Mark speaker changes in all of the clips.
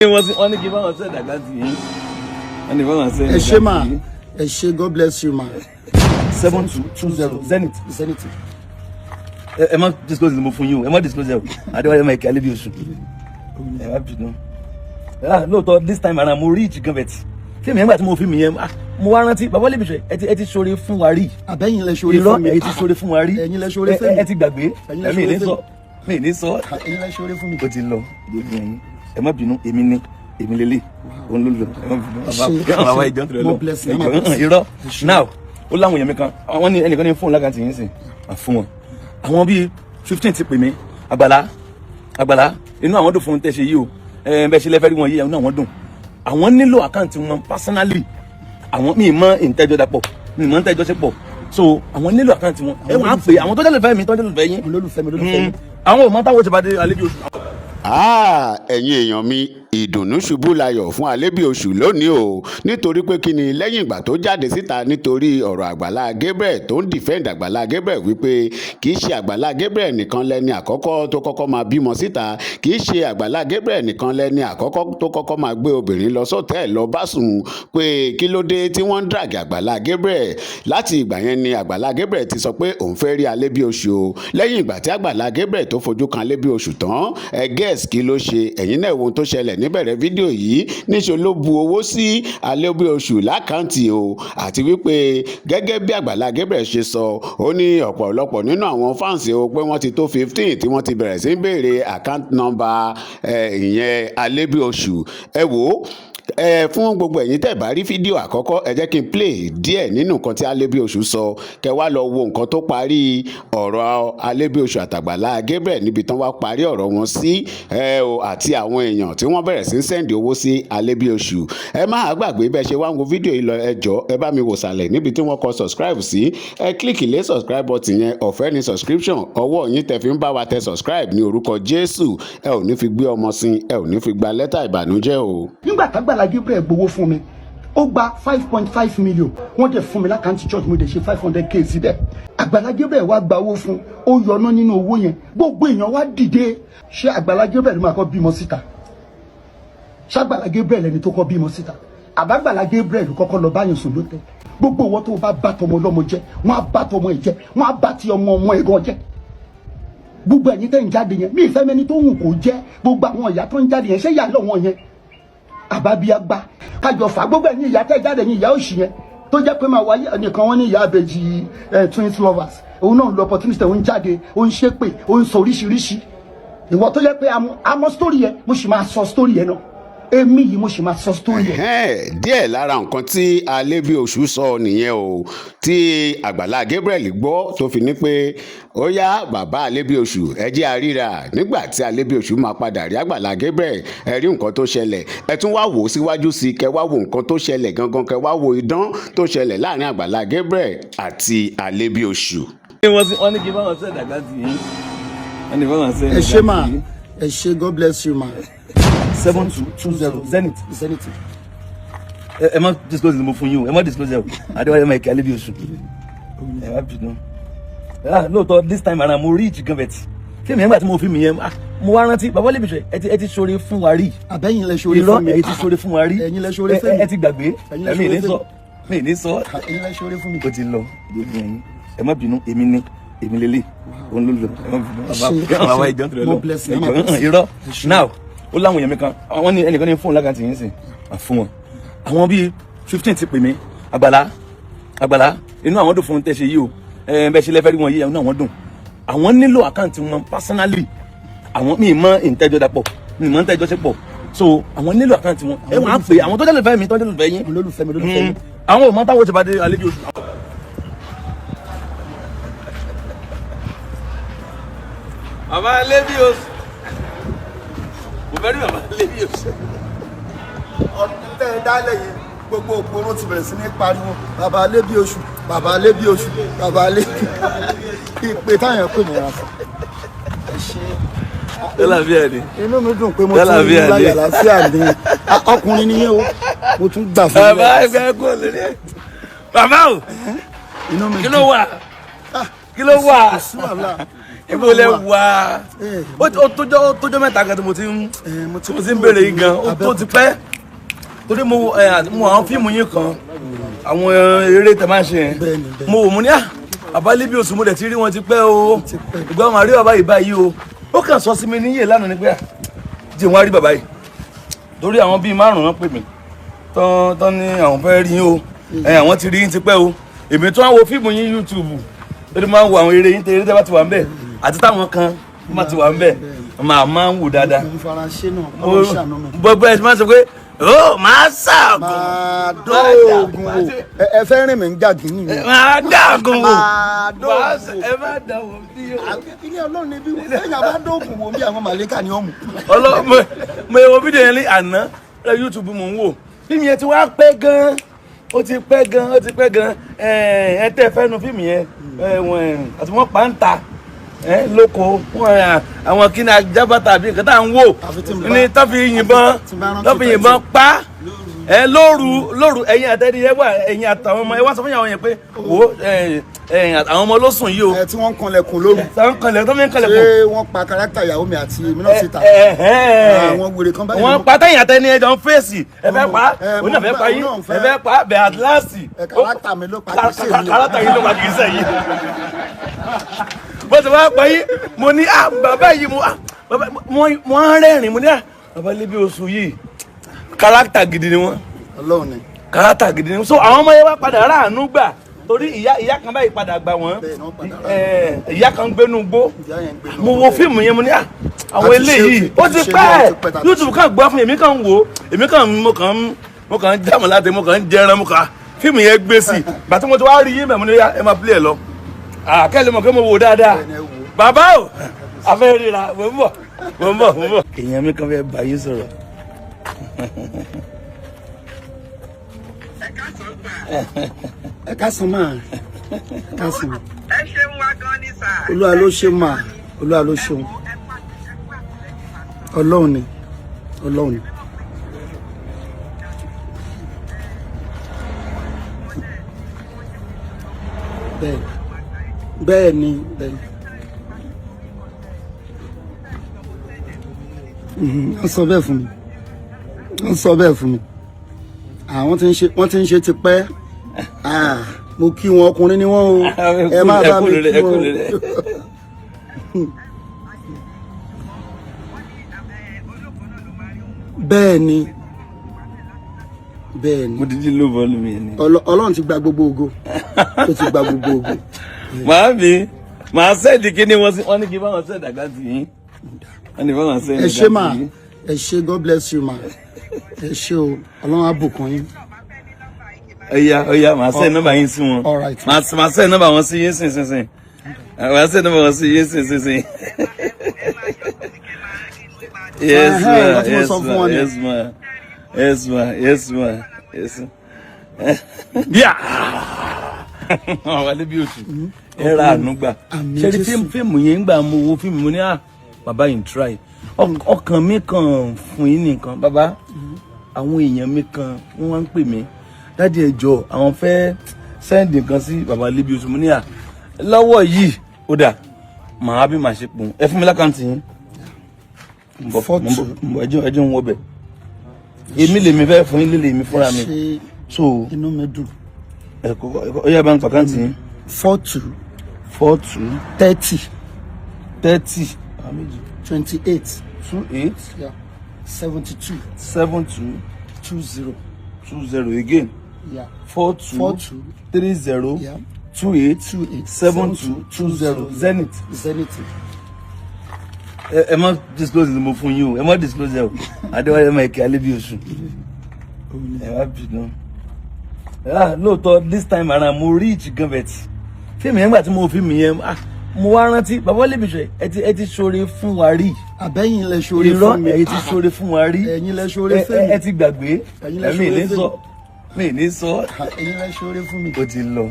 Speaker 1: wọ́n ní kí báwọn ṣe dàgbà tì yín. Wọ́n ní báwọn ṣe.
Speaker 2: Ẹ ṣé ma. Ẹ ṣé, God bless you ma.
Speaker 1: 7220 Zenith.
Speaker 2: Zenith.
Speaker 1: Ẹ má disclose mo fún yín o. Ẹ má disclose o. Adéwálé máa kí Alebiosu. Ẹ má bínú. Lóòótọ́ this time around mo reach gan bẹ̀tì. Ṣé mi nígbà tí mo fi mi yẹn mo wá rántí bàbá Alebiosu ẹ ti ṣoore fún wa rí.
Speaker 2: Àbẹ́yìn lẹ ṣoore fún mi.
Speaker 1: Irọ́ ẹ ti ṣoore fún wa rí.
Speaker 2: Ẹ̀yin lẹ ṣoore fún mi.
Speaker 1: Ẹ ti gbàgbé. Mi ní sọ.
Speaker 2: Ẹ̀yin lẹ ṣoore fún mi.
Speaker 1: Ó ti lọ. Ẹ má bínú èmi lélẹ̀. Òun ló lọ. Ẹ má bínú. Bàbá ìjọ ń tẹ̀lé lọ. Irọ́ now ó láwọn èèyàn mi kan àwọn ní ẹnìkan ní fóònù lákàntì yín sìn fún wọn àwọn bíi 15 ti pè mí Agbala inú àwọn dùn fún tẹ̀sẹ̀ yìí o bẹ́ẹ̀ ṣe lẹ́fẹ́ rí wọn yìí inú àwọn dùn àwọn nílò àkáǹtì wọn personally àwọn mi mọ ìtẹ́jọ́ dapọ̀ mi mọ ìtẹ́jọ́ ṣe pọ̀ so àwọn nílò àkáǹtì wọn ẹ wọ́n á pè àwọn tó jẹ́ lẹ́fẹ́ mi tó jẹ́ lẹ́fẹ́ yín
Speaker 2: olólùfẹ́
Speaker 1: àwọn ò mọ táwọn ti bá dé Alebiosu.
Speaker 3: Ẹ̀yin èèyàn mi ìdùnnú ṣubú layọ̀ fún Alebiosu lónìí o nítorí pé kí ni lẹ́yìn ìgbà tó jáde síta nítorí ọ̀rọ̀ Agbala Gabriel tó ń defend Agbala Gabriel wípé kì í ṣe Agbala Gabriel nìkan lẹ́ni àkọ́kọ́ tó kọ́kọ́ máa bímọ síta kì í ṣe Agbala Gabriel nìkan lẹ́ni àkọ́kọ́ tó kọ́kọ́ máa gbé obìnrin lọ sọ́tẹ́ẹ̀lì lọ bá sùn pé kí ló dé tí wọ́n ń drag Agbala Gabriel láti ìgbà yẹn ni Agbala Gabriel ti sọ pé òun fẹ́ rí Alebiosu o lẹ́yìn ìgbà tí Agbala Gabriel tó fojú kan Alebiosu tán guess kí ló ṣe ẹ̀yin náà wo ohun tó ṣẹlẹ̀ níbẹ̀rẹ̀ fídíò yìí níṣẹ́ ló bu owó sí Alebiosu lákàntì o àti wípé gẹ́gẹ́ bí Agbala Gabriel ṣe sọ ó ní ọ̀pọ̀lọpọ̀ nínú àwọn fáǹsì o pé wọ́n ti tó 15 tí wọ́n ti bẹ̀rẹ̀ sí béèrè account number ìyẹn Alebiosu ẹ wò fún gbogbo ẹ̀yin tẹ́ bá rí fídíò àkọ́kọ́ ẹ jẹ́ kí n play díẹ̀ nínú nǹkan tí Alebiosu sọ kẹ́ wá lọ wo nǹkan tó parí ọ̀rọ̀ Alebiosu àtàgbàlá Gabriel níbi tán wá parí ọ̀rọ̀ wọn sí àti àwọn èèyàn tí wọ́n bẹ̀rẹ̀ sí ń sẹ́ndì owó sí Alebiosu ẹ má gbàgbé bẹ́ẹ̀ ṣe wá ń wo fídíò yìí lọ ẹ jọ̀ọ́ ẹ bá mi wò sàlẹ̀ níbi tí wọ́n kọ subscribe sí ẹ kílìkì lé subscribe button yẹn ọ̀fẹ́ ní subscription ọwọ́ yín tẹ́ fi ń bá wa tẹ subscribe ní orúkọ Jésù ẹ ò ní fi gbé ọmọ sin ẹ ò ní fi gba lẹ́tà ìbànújẹ́ o.
Speaker 2: Nígbà t'Agbala Gabriel gbowó fún mi ó gba 5.5 million wọ́n dẹ̀ fún mi lákàntì church mo dẹ̀ ṣe 500k síbẹ̀ Agbala Gabriel wá gba owó fún ó yọná nínú owó yẹn gbogbo èèyàn wá dìde ṣé Agbala Gabriel ló máa kọ́ bímọ síta ṣé Agbala Gabriel ẹni tó kọ́ bímọ síta Agbala Gabriel ló kọ́kọ́ lọ báyìí sùn lótẹ́ gbogbo owó tó bá bá tọmọ ọlọ́mọ jẹ́ wọ́n á bá tọmọ ẹ̀ jẹ́ wọ́n á bá ti ọmọ ẹ̀gàn jẹ́ gbogbo ẹ̀yin tẹ́ ń jáde yẹn mí ìfẹ́ mẹ́ni tó hùn kò jẹ́ gbogbo àwọn ìyá tó ń jáde yẹn ṣé ìyá lọ́wọ́ yẹn àbábíyágbá kájọ fà gbogbo ẹ̀yin ìyá tẹ́ jáde yín ìyá òṣì yẹn tó jẹ́ pé máa wáyé nìkan wọ́n ní ìyá àbèjì twins lovers òun náà lo opportunity ó ń jáde ó ń ṣépè ó ń sọ oríṣiríṣi ìwọ tó jẹ́ pé àmọ́ story yẹn mo sì máa sọ story yẹn náà èmi yìí mo sì máa sọ story yẹn.
Speaker 3: díẹ̀ lára nǹkan tí Alebiosu sọ nìyẹn o tí Agbala Gabriel gbọ́ tó fi ní pé ó yá bàbá Alebiosu ẹ jẹ́ àríra nígbà tí Alebiosu máa padà rí Agbala Gabriel ẹ rí nǹkan tó ṣẹlẹ̀ ẹ tún wá wò ó síwájú sí kẹ wá wo nǹkan tó ṣẹlẹ̀ gangan kẹ wá wo idán tó ṣẹlẹ̀ láàrin Agbala Gabriel àti Alebiosu.
Speaker 1: wọ́n ní kí báwọn ṣe dàgbà tì yín. Wọ́n ní báwọn ṣe.
Speaker 2: Ẹ ṣé ma. Ẹ ṣé, God bless you ma.
Speaker 1: 7220 Zenith.
Speaker 2: Zenith.
Speaker 1: Ẹ má disclose mo fún yín o ẹ má disclose o Adéwálé máa kí Alebiosu. Ẹ má bínú. Lóòótọ́ this time around mo reach gan bẹ̀tì ṣé mi nígbà tí mo fi mi yẹn mo wá rántí bàbá Alebiosu ẹ ti ṣoore fún wa rí.
Speaker 2: Àbẹ́yìn lẹ ṣoore fún mi.
Speaker 1: Irọ́ ẹ ti ṣoore fún wa rí.
Speaker 2: Ẹ̀yin lẹ ṣoore fún mi.
Speaker 1: Ẹ ti gbàgbé mi ní sọ.
Speaker 2: Ẹ̀yin lẹ ṣoore fún mi.
Speaker 1: Ó ti lọ ẹ má bínú èmi lélẹ̀ òun ló lọ ẹ má bínú bàbá ìjọ ń tẹ̀lé lọ irọ́ now ó láwọn èèyàn mi kan àwọn ní ẹnìkan ní fóònù lákàntì yín sìn fún wọn àwọn bíi 15 ti pè mí Agbala inú àwọn dùn fún tẹ̀sẹ̀ yìí o bẹ́ẹ̀ ṣe lẹ́fẹ́ rí wọn yìí inú àwọn dùn àwọn nílò àkáǹtì wọn personally àwọn mi mọ ìtẹ́jọ́ dapọ̀ mi mọ ìtẹ́jọ́ ṣe pọ̀ so àwọn nílò àkáǹtì wọn ẹ wọ́n á pè àwọn tó jẹ́ lẹ́fẹ́ mi tó jẹ́ lẹ́fẹ́ yín
Speaker 2: olólùfẹ́ yín
Speaker 1: àwọn ò mọ táwọn ti bá dé Alebiosu. Bàbá Alebiosu mo fẹ́ rí bàbá Alebiosu.
Speaker 2: ọdún tẹ́ ẹ dálẹ̀ yìí gbogbo òpóró ti bẹ̀rẹ̀ sí ní pariwo bàbá Alebiosu bàbá Alebiosu bàbá Alebiosu ìpè táyà pè mí ra fún ẹ ṣe.
Speaker 1: Lálàáfíà ni.
Speaker 2: Inú mi dùn pé mo tún rí láyà láfíà ní ọkùnrin ni yín o mo tún gbà fún
Speaker 1: mi. Bàbá ẹgbẹ́ kò lórí ẹ. Bàbá o kí ló wà kí ló wà ibo lẹ wà ó tójọ́ mẹ́ta kan tí mo ti ń béèrè yìí gan ó tó ti pẹ́ torí mo àwọn fíìmù yín kan àwọn eré tẹ máa ń ṣe yẹn mo wò mo ní Alebiosu mo dẹ̀ ti rí wọn ti pẹ́ o ìgbà wọn rí bàbá yìí báyìí o ó kàn sọ sí mi níyè lánàá ni pé jẹ́ wọn rí bàbá yìí torí àwọn bíi márùn-ún pè mí tán ní àwọn fẹ́ rí yín o àwọn ti rí yín ti pẹ́ o èmi tó ń wo fíìmù yín YouTube lórí máa ń wo àwọn eré yín tẹ eré tẹ bá ti wà ń bẹ̀ àti táwọn kan má ti wà ń bẹ̀ máa ń wò dáadáa bọ́bọ́ ẹ ti máa ń sọ pé ó máa ṣàgùn
Speaker 2: máa dóògùn o ẹ fẹ́ rìn mí ń gàgín nìyẹn
Speaker 1: máa dàgùn o
Speaker 2: máa dóògùn
Speaker 1: ẹ má dàwọ̀ bí o.
Speaker 2: ilé ọlọ́run ni bí ẹ̀yìn àbá dóògùn wo bí àwọn màlẹ́kà ni ó mú.
Speaker 1: mo wo fídíò yẹn ní àná YouTube mo ń wò fíìmù yẹn ti wá pẹ́ gan-an ó ti pẹ́ gan-an ẹ tẹ́ fẹ́ nu fíìmù yẹn àti wọ́n pa ń ta lóko àwọn kí ni ajábàtà àbí nǹkan tá à ń wò ní tó fi yìnbọn pa lóru ẹ̀yin àtẹniyẹ wà ẹ̀yin àtàwọn ọmọ ẹ wá sọ fún yàwọn yẹn pé wò àwọn ọmọ ló sùn yìí o.
Speaker 2: tí wọ́n ń kanlẹ̀kùn lóru.
Speaker 1: tó ń kanlẹ̀kùn.
Speaker 2: ṣé wọ́n pa kárátà ìyàwó mi àti èmi náà síta. àwọn wèrè kan báyìí.
Speaker 1: wọ́n pa tẹ̀yìn àtẹniyẹ jọ ń fèsì ẹ fẹ́ pa òun náà fẹ́ pa yín ẹ fẹ́ pa bẹ̀ àtìláàsì.
Speaker 2: kárátà mi ló pa kì í sẹ́yìn.
Speaker 1: kárátà yìí ló pa kì í sẹ́yìn. bó ti wá pa yín mo ní bàbá yìí mo ń rẹ́rìn mo ní bàbá Alebiosu yìí kárátà gidi ni wọ́n.
Speaker 2: Ọlọ́run ni.
Speaker 1: kárátà gidi ni so àwọn ọmọ yẹn wá padà ráàánú gbà torí ìyá kan báyìí padà gbà wọ́n ìyá kan gbénú gbó mo wo fíìmù yẹn mo ní àwọn eléyìí ó ti pẹ́ YouTube kan gbọ́ fún èmi kan wò mo kàn ń jámọ̀ láti mo kàn ń jẹran mo kàn fíìmù yẹn gbé sí bàtí mo ti wá rí yín mẹ́ mo ní ẹ máa play ẹ lọ kẹ́lẹ́ mọ̀ pé mo wò dáadáa bàbá o afẹ́ ríra mo ń bọ̀ èèyàn mi kan fẹ́ bá yín sọ̀rọ̀.
Speaker 2: ẹ káàsán máa káàsán.
Speaker 4: ẹ ṣeun wa gan ni sà.
Speaker 2: Olúwa ló ṣe máa Olúwa ló ṣeun Ọlọ́run ni Ọlọ́run ni. bẹ́ẹ̀ ni wọ́n sọ bẹ́ẹ̀ fún mi àwọn tí ń ṣe ti pẹ́ mo kí wọn ọkùnrin ni wọ́n o ẹ má bá mi kí wọn o. bẹ́ẹ̀ ni
Speaker 1: mo dídí ló bọ́ lómi ẹni.
Speaker 2: Ọlọ́run ti gba gbogbo ògo ó ti gba gbogbo ògo.
Speaker 1: màá sẹ́ẹ̀dì kí ni wọ́n ní kí n bá wọn sẹ́ẹ̀dì àgbà tì yín wọ́n ní bá wọn sẹ́ẹ̀dì àgbà tì yín.
Speaker 2: ẹ ṣé mà ẹ ṣé God bless you ma ẹ ṣé o Ọlọ́run á bùkún yín.
Speaker 1: Ọya màá sẹ́ẹ̀ nọ́mbà yín sí wọn màá sẹ́ẹ̀ nọ́mbà wọn sí yín sìn màá sẹ́ẹ̀ nọ́mbà wọn sí yín sìn. Yes ma. Yeah. Alebiosu ẹ ra ànúgbà ṣe rí fíìmù yẹn ń gbà mo wo fíìmù mo ní bàbá yìí ń try ọkàn mi kan fún yín nìkan bàbá àwọn èèyàn mi kan wọ́n wá ń pè mí dáàdi ẹjọ́ àwọn fẹ́ sẹ́ndì nǹkan sí bàbá Alebiosu mo ní lọ́wọ́ yìí ó dà màá bí màá ṣe pò ẹ fún mi lákàntì yín ẹjọ́ ń wọ bẹ̀ èmi lèmi fẹ́ fún yín lèmi fúnra mi so
Speaker 2: inú mi dùn.
Speaker 1: ó yá bá ń pàkáǹtì yín.
Speaker 2: 42 30
Speaker 1: 28
Speaker 2: yeah 72
Speaker 1: 20 again
Speaker 2: yeah
Speaker 1: 42 30
Speaker 2: yeah
Speaker 1: 28 72 Zenith. ẹ má disclose mo fún yín o ẹ má disclose ẹ o Adéwálé Mike Alebiosu ẹ má bínú lóòótọ́ this time around mo reach gan bẹ̀tì fíìmù yẹn gbà tí mo fíìmù yẹn mo wá rántí bàbá Alebiosu ẹ ti ṣoore fún wa rí
Speaker 2: àbẹ́yìn lẹ ṣoore fún mi
Speaker 1: ẹ ti ṣoore fún wa rí
Speaker 2: ẹ̀yin lẹ ṣoore fún mi
Speaker 1: ẹ ti gbàgbé mi ní sọ
Speaker 2: ẹ̀yin lẹ ṣoore fún mi.
Speaker 1: ó ti lọ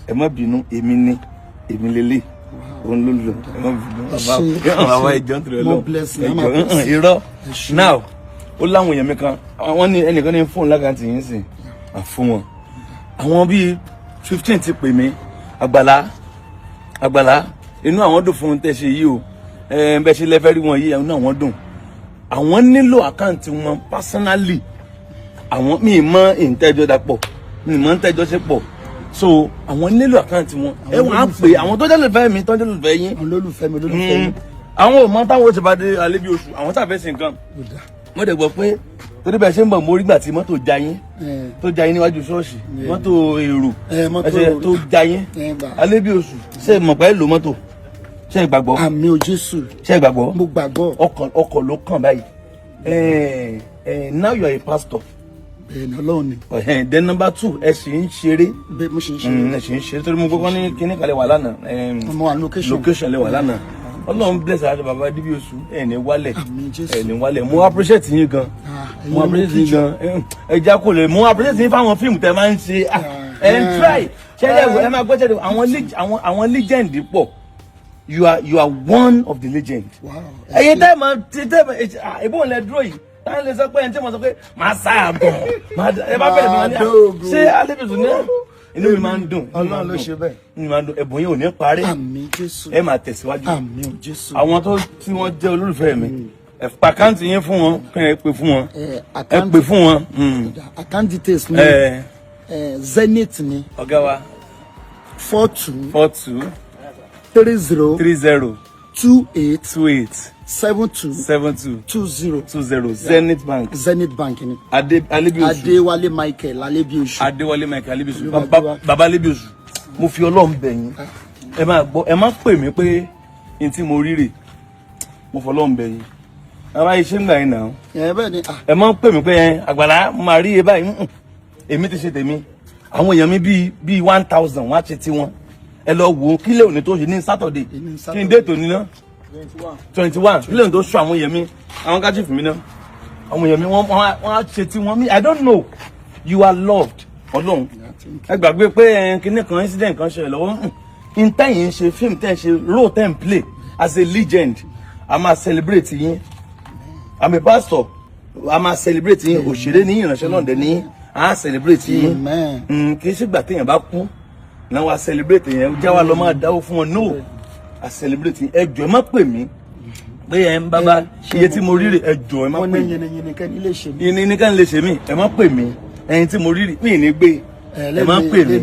Speaker 1: ẹ má bínú èmi lélẹ̀ òun ló lọ ẹ má bínú bàbá ìjọ ń tẹ̀lé lọ ẹjọ irọ́ now ó láwọn èèyàn mi kan wọ́n ní ẹnìkan ní fóònù lákàntì yín sìn àfún wọn àwọn bíi 15 ti pè mí Agbala inú àwọn dùn fún tẹ́ ṣe yìí o bẹ́ẹ̀ ṣe lẹ́fẹ́ rí wọn yìí inú àwọn dùn àwọn nílò àkáǹtì wọn personally àwọn mi mọ ìtẹ́jọ́ dapọ̀ mi mọ ìtẹ́jọ́ ṣe pọ̀ so àwọn nílò àkáǹtì wọn ẹ wọ́n á pè àwọn tó jẹ́lẹ̀fẹ́ mi tó jẹ́lẹ̀fẹ́ yín
Speaker 2: olólùfẹ́ yín
Speaker 1: àwọn ò mọ táwọn ti bá dé Alebiosu àwọn tàbí ẹ̀sìn nǹkan mo dẹ̀ gbọ́ pé torí bẹ́ẹ̀ ṣe ń bọ̀ mo rí gbà tí mọ́tò já yín níwájú ṣọ́ọ̀ṣì mọ́tò èrò ẹsẹ̀ tó já yín Alebiosu ṣe mọ̀ pé lò mọ́tò ṣe ìgbàgbọ́
Speaker 2: àmì ò Jésù
Speaker 1: ṣe ìgbàgbọ́
Speaker 2: mo gbàgbọ́
Speaker 1: ọkọ̀ ló kàn báyìí now you are a pastor
Speaker 2: Ọlọ́run ni.
Speaker 1: Then number 2 ẹ sì ń ṣeré
Speaker 2: mo ṣe ń ṣeré
Speaker 1: ẹ sì ń ṣeré torí mo gbọ́dọ̀ ní kíní kalẹ̀ wà lánàá
Speaker 2: ọmọ wa
Speaker 1: location lẹ wà lánàá Ọlọ́run bless àti bàbá Alebiosu ẹni wálẹ̀ mo appreciate yín gan mo appreciate yín gan ẹja kò lè mo appreciate yín fáwọn fíìmù tẹ máa ń ṣe ẹ ń try ṣẹlẹ̀ ẹ máa gbọ́ ṣẹlẹ̀ àwọn legend pọ̀ you are one of the legend ẹ̀yin tẹ́ mọ̀ ìbọn lẹ dúró yìí táwọn lè sọ pé ẹni tí mo sọ pé màá sáà bọ̀ ẹ bá bẹ̀rẹ̀ máa ní ṣé Alebiosu ní inú mi máa ń dùn
Speaker 2: Ọlọ́run ló ṣe bẹ́ẹ̀
Speaker 1: inú mi máa ń dùn ẹ̀bùn yẹn ò ní parí
Speaker 2: àmín Jésù
Speaker 1: ẹ máa tẹ̀síwájú
Speaker 2: àmín Jésù
Speaker 1: àwọn tí wọ́n jẹ́ olólùfẹ́ mi ẹ pa àkáǹtì yín fún wọn kí ẹ pè fún wọn ẹ pè fún wọn.
Speaker 2: account details ni Zenith ni
Speaker 1: ọ̀gá wa
Speaker 2: 42 30 28 72 20
Speaker 1: Zenith Bank
Speaker 2: ni
Speaker 1: Alebiosu
Speaker 2: Adéwálé Michael Alebiosu
Speaker 1: baba Alebiosu mo fi Ọlọ́run bẹ̀ yín ẹ máa gbọ́ ẹ má pè mí pé n tí mo rí rè mo fọ Ọlọ́run bẹ̀ yín ara iṣẹ́ ń gbà yín náà
Speaker 2: bẹ́ẹ̀ ni
Speaker 1: ẹ má pè mí pé Àgbàlá mo máa rí e báyìí èmi ti ṣe tèmi àwọn èèyàn mi bíi 1000 wọ́n á ṣe tiwọn ẹ lọ wò ó kílẹ̀ òní tó ṣe ní Saturday kí n dé tòní náà 21 kílẹ̀ òní tó ṣọ àwọn èèyàn mi àwọn kájí fún mi náà àwọn èèyàn mi wọ́n á ṣe tiwọn mi I don't know you are loved Ọlọ́run ẹ gbàgbé pé kíní kan incident kan ṣẹlẹ̀ lọ́wọ́ n tẹ́yìn ń ṣe fíìmù tẹ́ ń ṣe role tẹ́ ń play as a legend a máa celebrate yín I'm a pastor a máa celebrate yín òṣèré ní ìránṣẹ́ náà dẹ̀ ní a celebrate yín kì í ṣègbà téèyàn bá kú náà wàá celebrate yẹn jáwá lọ máa dáwó fún wọn no a celebrate yín ẹ jọ̀ọ́ ẹ má pè mí pé ẹ ń bábá iye tí mo rí rè ẹ jọ̀ọ́ ẹ má pè mí yìnyín ní kẹ́ni lè ṣe mí ẹ má pè mí ẹyin tí mo rí rè mí ní gbé ẹ má pè mí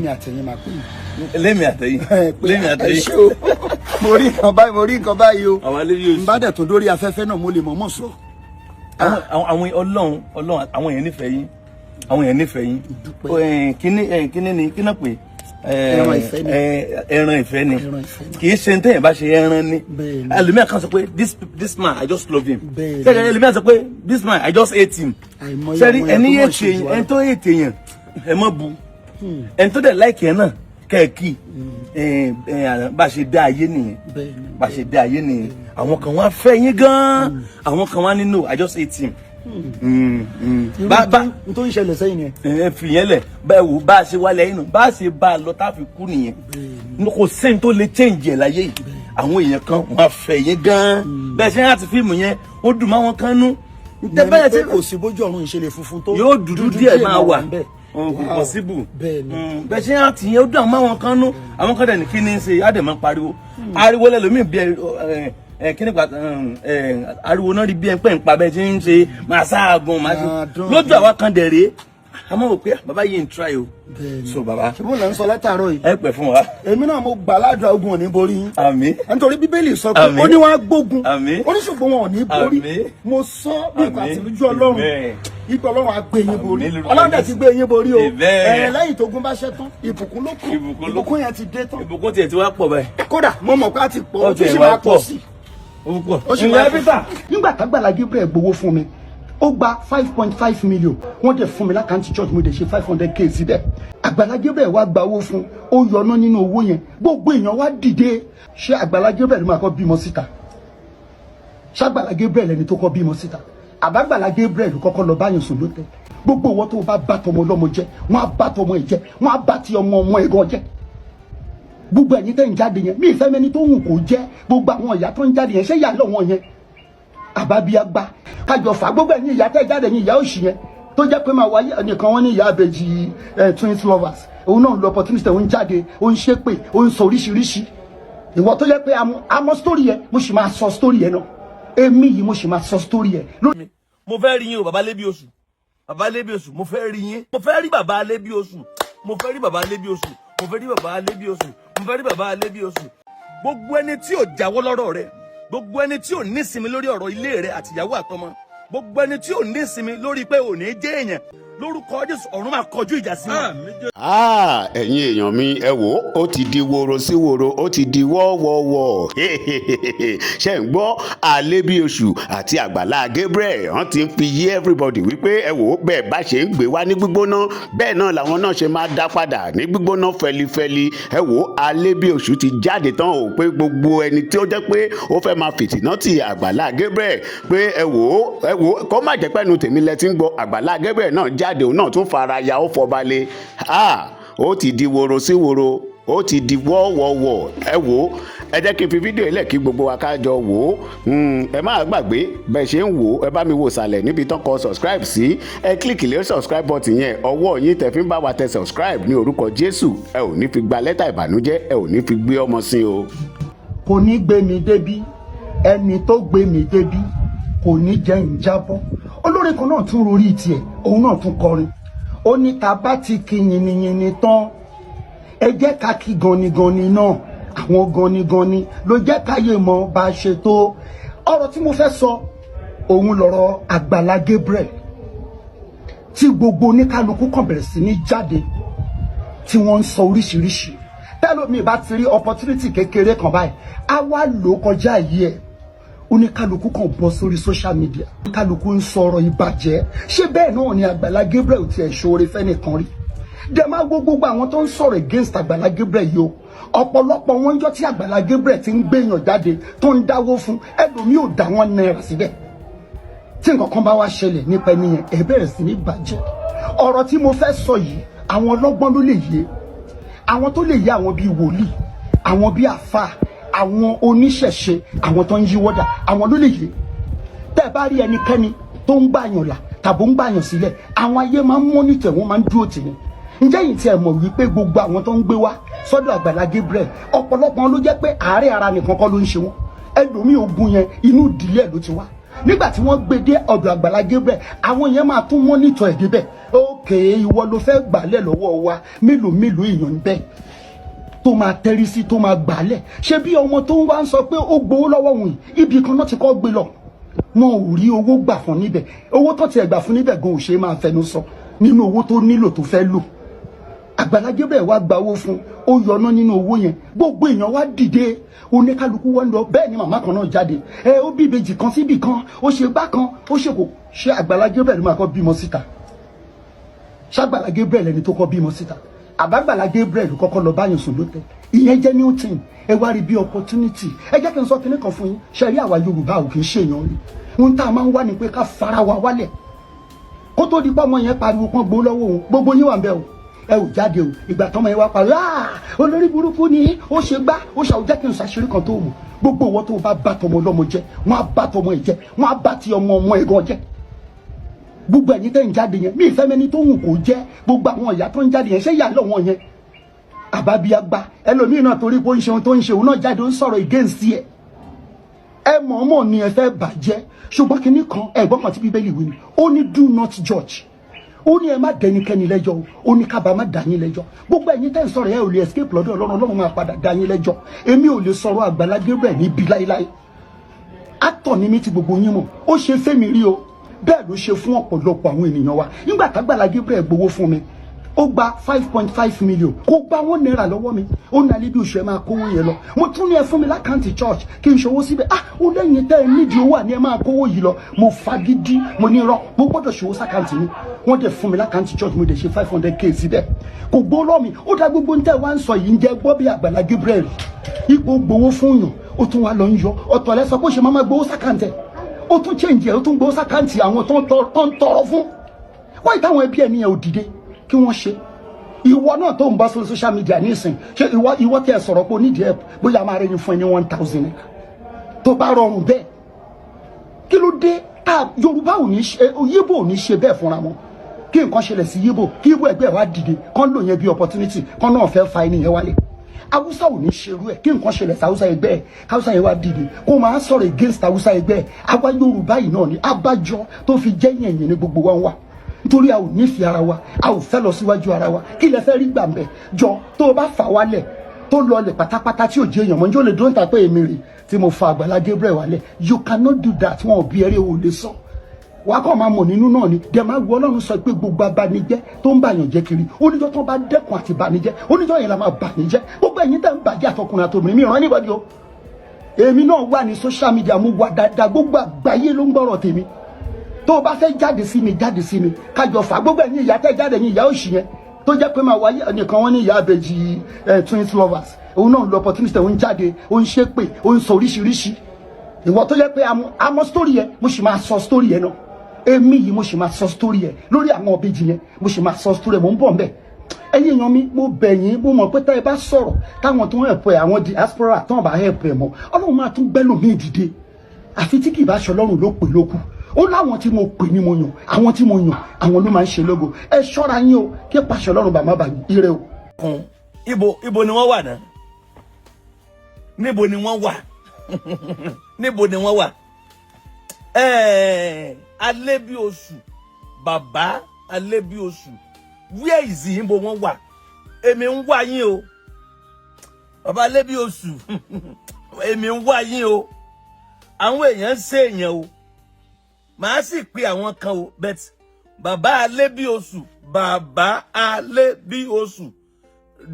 Speaker 1: lémi àtẹ̀yìn
Speaker 2: mo rí nǹkan báyìí o
Speaker 1: àwọn Alebiosu
Speaker 2: n bá dẹ̀ tó dórí afẹ́fẹ́ náà mo lè mọ̀ sọ.
Speaker 1: àwọn Ọlọ́run àwọn èèyàn nífẹ̀ẹ́ yín kíní ni kíná pé ẹran ìfẹ́ ni kì í ṣe ní tẹ́yìn bá ṣe ẹran ni ẹlòmíà kan sọ pé this man I just love him ṣẹ́ni ẹlòmíà sọ pé this man I just hate him ṣẹ́ni ẹni yé ṣe yẹn ẹni tó hate yẹn ẹ mọ́ bu ẹni tó dẹ̀ like yẹn náà kẹ́ẹ̀kì bá a ṣe dá ayé nìyẹn àwọn kan wá fẹ́ yín gan-an àwọn kan wá nínú I just hate him.
Speaker 2: n tó ń ṣẹlẹ̀ sẹ́yìn yẹn.
Speaker 1: ẹ fi yẹn lẹ̀ báyìí wò bá a ṣe wálé yín nù bá a ṣe bá a lọ tá a fi kú nìyẹn kò sẹ́ni tó lè change ẹ̀ láyé yìí àwọn èèyàn kan wọ́n fẹ́ yín gan-an bẹ́ẹ̀ ṣe ń láti fíìmù yẹn ó dùn máwọn kan nú.
Speaker 2: bẹ́ẹ̀ tí kò sí bójú ọ̀run ìṣẹ̀lẹ̀ funfun tó
Speaker 1: yóò dúdú díẹ̀ máa wà possible bẹ́ẹ̀ ṣe ń láti yẹn ó dùn àwọn kan nú àwọn kan dẹ̀ ní kí ni ṣe á dẹ̀ máa pariwo ariwo lẹ́lòmíì bí kíni pa ariwo náà rí bí ẹ pẹ́ ń pa bẹ́ẹ̀ tí ń ṣe máa ṣáàgùn máa ṣe lójú àwa kan dẹ̀ rèé àmọ́ wò pé bàbá yìí ń try o so bàbá.
Speaker 2: ṣé mo lè ń sọ látàárọ̀ yìí.
Speaker 1: ẹ pẹ́ fún wa.
Speaker 2: èmi náà mo gbà ládùúgbò ogun ò ní borí yín.
Speaker 1: àmín.
Speaker 2: nítorí bíbélì sọ pé ó ní wọn á gbógun.
Speaker 1: àmín.
Speaker 2: ó ní ṣùgbọ́n wọn ò ní borí. mo sọ bí ìgbà tí lójú Ọlọ́run ipò Ọlọ́run á gbé yín borí. Ọlọ́run dẹ̀ ti gbé yín borí o. lẹ́yìn tógun bá ṣẹ́ tán ìbùkún ló kù. ìbùkún yẹn ti dé tán.
Speaker 1: ìbùkún tiẹ̀ ti wá pọ̀ báyìí.
Speaker 2: kódà mo mọ̀ pé a ti pọ̀ ó ti ṣe máa pọ̀ sí.
Speaker 1: ó sì máa pọ̀.
Speaker 2: nígbà t'Agbala Gabriel gbowó fún mi ó gba 5.5 million wọ́n dẹ̀ fún mi lákàntì church mo dẹ̀ ṣe 500k síbẹ̀ Agbala Gabriel wá gba owó fún ó yọná nínú owó yẹn gbogbo èèyàn wá dìde ṣé Agbala Gabriel ló máa kọ́ bímọ síta ṣé Agbala Gabriel ẹni tó kọ́ bímọ síta Agbala Gabriel ló kọ́kọ́ lọ báyọ̀ sùn lótẹ́ gbogbo ìwọ tó bá bá tọmọ ọlọ́mọ jẹ́ wọ́n á bá tọmọ ẹ̀ jẹ́ wọ́n á bá ti ọmọ ẹ̀gàn jẹ́ gbogbo ẹ̀yin tẹ́ ń jáde yẹn mí ìfẹ́ mẹ́ni tó hùn kò jẹ́ gbogbo àwọn ìyá tó ń jáde yẹn ṣé ìyá lọ́wọ́ yẹn àbábíàgbà kájọ fà gbogbo ẹ̀yin ìyá tẹ́ jáde yín ìyá òṣì yẹn tó jẹ́ pé máa wáyé nìkan wọ́n ní ìyá àbèjì twins lovers òun náà lọ opportunity òun jáde òun ṣépè òun sọ oríṣiríṣi ìwọ tó yẹ pé àmọ́ story yẹn mo sì máa sọ story yẹn náà èmi yìí mo sì máa sọ story yẹn.
Speaker 1: mo fẹ́ rí yín o bàbá Alebiosu, bàbá Alebiosu, mo fẹ́ rí yín, mo fẹ́ rí bàbá Alebiosu, mo fẹ́ rí bàbá Alebiosu, mo fẹ́ rí bàbá Alebiosu, mo fẹ́ rí bàbá Alebiosu. Gbogbo ẹni tí ò jáwọ́ lọ́rọ̀ rẹ, gbogbo ẹni tí ò ní ìsinmi lórí ọ̀rọ̀ ilé rẹ àtìyàwó àtọmọ, gbogbo ẹni tí ò ní ìsinmi lórí pé ò ní jẹ́ èèyàn, lórúkọ Jésù ọ̀run máa kọjú ìjà sí wọn.
Speaker 3: ẹ̀yin èèyàn mi ẹ wò ó ti di woro sí woro, ó ti di wọ́wọ́wọ́ ṣe ń gbọ́ Alebiosu àti Agbala Gabriel wọ́n ti ń fi yé everybody wípé ẹ wò ó bẹ́ẹ̀ bá ṣe ń gbé wá ní gbígbóná bẹ́ẹ̀ náà làwọn náà ṣe máa dá padà ní gbígbóná fẹlifẹli. ẹ wò ó Alebiosu ti jáde tán o pé gbogbo ẹni tí ó jẹ́ pé ó fẹ́ máa fìtínà ti Agbala Gabriel pé ẹ wò ó kó má jẹ́ pẹ́nu tèmi lẹ ti ń gbọ́ Agbala Gabriel náà jáde òun náà tún fara ya ó fọbalẹ̀ ó ti di woro sí woro, ó ti di wọ́wọ́wọ́. ẹ wò ó ẹ jẹ́ kí n fi fídíò ilẹ̀ kí gbogbo wa ká jọ wò ó. ẹ má gbàgbé bẹ́ẹ̀ ṣe ń wò ó ẹ bá mi wò sàlẹ̀ níbi tán kọ subscribe sí ẹ kílìkì lé subscribe button yẹn ọwọ́ yín tẹ̀ fi ń bá wa tẹ subscribe ní orúkọ Jésù ẹ ò ní fi gba lẹ́tà ìbànújẹ́ ẹ ò ní fi gbé ọmọ sí o.
Speaker 2: kò ní gbé mi débi ẹni tó gbé mi débi kò ní jẹ́ ìjábọ̀. olórin kan náà tún rorí tiẹ̀ òun náà tún kọrin ó ní ta bá ti kí yìnyínyìnyín tán ẹ jẹ́ ká kí ganigani náà àwọn ganigani ló jẹ́ káyé mọ̀ bá a ṣe tó. ọ̀rọ̀ tí mo fẹ́ sọ òun lọ̀rọ̀ Agbala Gabriel tí gbogbo oníkálukú kan bẹ̀rẹ̀ sí ní jáde tí wọ́n ń sọ oríṣiríṣi tẹ́lómi bá ti rí opportunity kékeré kan báyìí á wá lò kọjá yìí ẹ̀ oníkálukú kan bọ́ sórí social media oníkálukú ń sọ̀rọ̀ ìbàjẹ́ ṣé bẹ́ẹ̀ náà ni Agbala Gabriel ti ẹ̀ ṣoore fẹ́nìkan rí dẹ̀ máa gbogbo àwọn tó ń sọ̀rọ̀ against Agbala Gabriel yìí o ọ̀pọ̀lọpọ̀ wọn jọ tí Agbala Gabriel ti ń gbéyàn jáde tó ń dáwó fún ẹlòmíì ò dá wọn náírà síbẹ̀ tí nǹkan kan bá wá ṣẹlẹ̀ nípa ẹni yẹn ẹ bẹ̀rẹ̀ sí ní bàjẹ́. ọ̀rọ̀ tí mo fẹ́ sọ yìí àwọn ọlọ́gbọ́n ló lè yé àwọn tó lè yé àwọn bíi wòlíì àwọn bíi àfáà àwọn oníṣẹ̀ṣe àwọn tó ń yí wọ́dà àwọn ló lè yé. tẹ́ ẹ bá rí ẹnikẹ́ni tó ń gbàyàn là tàbí ń gbàyàn sílẹ̀ àwọn ayé máa ń mọ́nítẹ̀ wọ́n máa ń dúró tì ní. ǹjẹ́ yìí tí ẹ mọ̀ wípé gbogbo àwọn tó ń gbé wá sọ́dọ̀ Agbala Gabriel ọ̀pọ̀lọpọ̀ wọn ló jẹ́ pé àárẹ̀ ara nìkan kọ́ ló ń ṣe wọn ẹlòmíì ogun yẹn inú ìdílé ẹ̀ ló ti wá nígbà tí wọ́n gbé dé ọ̀dọ̀ Agbala Gabriel àwọn yẹn máa tún mọ́nítọ̀ ẹ̀ débẹ̀ ókè ìwọ ló fẹ́ gbàlẹ̀ lọ́wọ́ wa mélòó èèyàn ń bẹ tó máa tẹ́rí sí tó máa gbàlẹ̀ ṣé bí ọmọ tó ń wá ń sọ pé ó gbowó lọ́wọ́ òun ibì kan náà ti kọ́ gbé lọ wọn ò rí owó gbà fún níbẹ̀ owó tó ti ẹ̀ gbà fún níbẹ̀ gan ò ṣe máa fẹnu sọ nínú owó tó nílò tó fẹ́ lò Agbala Gabriel wá gba owó fún ó yọná nínú owó yẹn gbogbo èèyàn wá dìde oníkálukú wọn lọ bẹ́ẹ̀ ni màmá kan náà jáde ó bí ìbejì kan síbì kan ó ṣe gbá kan ó ṣe kò ṣe Agbala Gabriel máa kọ́ bímọ síta ṣé Agbala Gabriel ẹni tó kọ́ bímọ síta Agbala Gabriel kọ́kọ́ lọ báyìí sùn lótẹ́ ìyẹn jẹ́ new thing ẹ wá rí bí opportunity ẹ jẹ́ kí n sọ kinní kan fún yín ṣe rí àwa Yorùbá ò kì í ṣèyàn rí ohun tá a máa ń wá ni pé ká fara wa wálẹ̀ kó tó di pọ́nmọ́ yẹn pariwo pọ́n gbó lọ́wọ́ òun gbogbo yín wà ń bẹ̀ o ẹ ò jáde o ìgbà tọ́mọ yẹn wá parí olórí burúkú ni ó ṣe gbá ó ṣàwọ jẹ́ kí n ṣàṣírí kan tó wù gbogbo ìwọ tó bá bá tọmọ ọlọ́mọ jẹ́ wọ́n á bá tọmọ ẹ̀ jẹ́ wọ́n á bá ti ọmọ ẹ̀ gan jẹ́ gbogbo ẹ̀yin tẹ́ ń jáde yẹn mí ìfẹ́ mẹ́ni tó wù kó jẹ́ gbogbo àwọn ìyá tó ń jáde yẹn ṣé ìyá lọ́wọ́ yẹn àbábíyágbá ẹlòmíì náà torí pé ó ń ṣe ohun tó ń ṣe òun náà jáde ó ń sọ̀rọ̀ against ẹ̀ ẹ mọ̀ọ́mọ̀ ni ẹ fẹ́ bàjẹ́ ṣùgbọ́n kinní kan ẹ̀gbọ́n kan tí Bíbélì wí ni ó ní do not judge ó ní ẹ má dẹnikẹ́ni lẹ́jọ́ ó ní kábà má dá yín lẹ́jọ́ gbogbo ẹ̀yin tẹ́ ń sọ̀rọ̀ ẹ ò lè escape lọ́dọ̀ Ọlọ́run máa padà dá yín lẹ́jọ́ èmi ò lè sọ̀rọ̀ Agbala Gabriel níbi láíláí actor ni mi ti gbogbo yín mọ̀ ó ṣe fẹ́mi rí o bẹ́ẹ̀ ló ṣe fún ọ̀pọ̀lọpọ̀ àwọn ènìyàn wa nígbà t'Agbala Gabriel gbowó fún mi ó gba 5.5 million kó gba wọn náírà lọ́wọ́ mi ó ní Alebiosu ẹ máa kówó yẹn lọ mo tún ní ẹ fún mi lákàntì church kí n ṣòwò síbẹ̀ ó lẹ́yìn tẹ́ ẹ nídìí owó àní ẹ máa kówó yìí lọ mo fagídí mo ní irọ́ mo gbọ́dọ̀ ṣòwò sákàntì mi wọ́n dẹ̀ fún mi lákàntì church mo dẹ̀ ṣe 500k síbẹ̀ kò gbó lọ́ mi ó dá gbogbo ntẹ́ wá ń sọ yìí ń jẹ́ gbọ́ bí Agbala Gabriel ipò gbowó fún yàn ó tún wá lọ ń yọ ọ̀tọ̀ lẹ sọ pé ó ṣe máa gbowó sákàntì ó tún change ẹ̀ ó tún gbowó sákàntì àwọn tó ń tọrọ fún wáyé táwọn ẹbí ẹ̀ níyẹn ò dìde kí wọ́n ṣe ìwọ náà tó ń bá sórí social media nísìn ṣé ìwọ tí ẹ sọ̀rọ̀ pé onídìí ẹ bóyá máa rẹni fún ẹ ní 1000 tó bá rọrùn bẹ́ẹ̀ kí ló dé tá Yorùbá ò ní ṣe Yíbò ò ní ṣe bẹ́ẹ̀ fúnra wọn kí nǹkan ṣẹlẹ̀ sí Yíbò kí Yíbò ẹgbẹ́ wa dìde kán lò yẹn bí opportunity kán náà fẹ́ fa ẹni yẹn wálé Hausa ò ní ṣerú ẹ̀ kí nǹkan ṣẹlẹ̀ sí Hausa ẹgbẹ́ ẹ̀ Hausa yẹn wá dìde kó máa sọ̀rọ̀ against Hausa ẹgbẹ́ ẹ̀ àwa Yorùbá yìí náà ni abájọ tó fi jẹ́ yẹ̀yìn ní gbogbo wa ń wà nítorí a ò nífẹ̀ẹ́ ara wa a ò fẹ́ lọ síwájú ara wa kí lẹ fẹ́ rí gbà mbẹ̀ jọ tó o bá fà wálẹ̀ tó lọlẹ̀ pátápátá tí ò jẹ́ èèyàn mọ́ njó lè dúró níta pé èmi rè tí mo fa Agbala Gabriel wálẹ̀ you cannot do that wọn ò bí ẹrẹ́ ò lè sọ wàá kọ́ máa mọ̀ nínú náà ni dẹ̀ máa gbọ́ Ọlọ́run sọ pé gbogbo abanijẹ́ tó ń bàyàn jẹ́ kiri oníjọ́ tó bá dẹ́kun àti bànijẹ́ oníjọ́ yẹn la máa bànijẹ́ gbogbo ẹ̀yin tẹ́ ń bàjẹ́ àtọkùnrin àtòmìnir mi ràn anybody o èmi náà wà ní social media mo wà dáadáa gbogbo àgbáyé ló ń gbọ́rọ̀ tèmi tó o bá fẹ́ jáde sí mi kájọ fà gbogbo ẹ̀yin ìyá tẹ́ jáde ẹ̀yin ìyá òṣì yẹn tó jẹ́ pé máa wáyé nìkan wọ́n ní ìyá àbèjì twins lovers òun náà lọ opportunity òun jáde òun ṣépè òun sọ oríṣiríṣi ìwọ tó jẹ́ pé àmọ́ story yẹn mo sì máa sọ story yẹn náà èmi yìí mo sì máa sọ story yẹn lórí àwọn ọbẹ̀jì yẹn mo sì máa sọ story yẹn mo ń bọ̀ nbẹ̀ ẹ̀yin èèyàn mi mo bẹ̀ yín mo mọ̀ pé tá ẹ bá sọ̀rọ̀ táwọn tó ń help ẹ àwọn diaspora tó ń bá help ẹ mọ́ Ọlọ́run máa tún gbẹ́lòmíì dìde àfi tí kì í bá ṣe Ọlọ́run ló pè lókù ó láwọn tí mo pè ní mo yàn àwọn tí mo yàn àwọn ló máa ń ṣe lógo ẹ ṣọ́ra yín o kí pàṣẹ Ọlọ́run bàmá bà yín ire o.
Speaker 1: ibo ni wọ́n wà náà níbo ni wọ́n wà níbo ni wọ́n wà Alebiosu bàbá Alebiosu where is he níbo wọ́n wà èmi ń wá yín o bàbá Alebiosu èmi ń wá yín o àwọn èèyàn ń ṣe èèyàn o màá sì pe àwọn kan o bet bàbá Alebiosu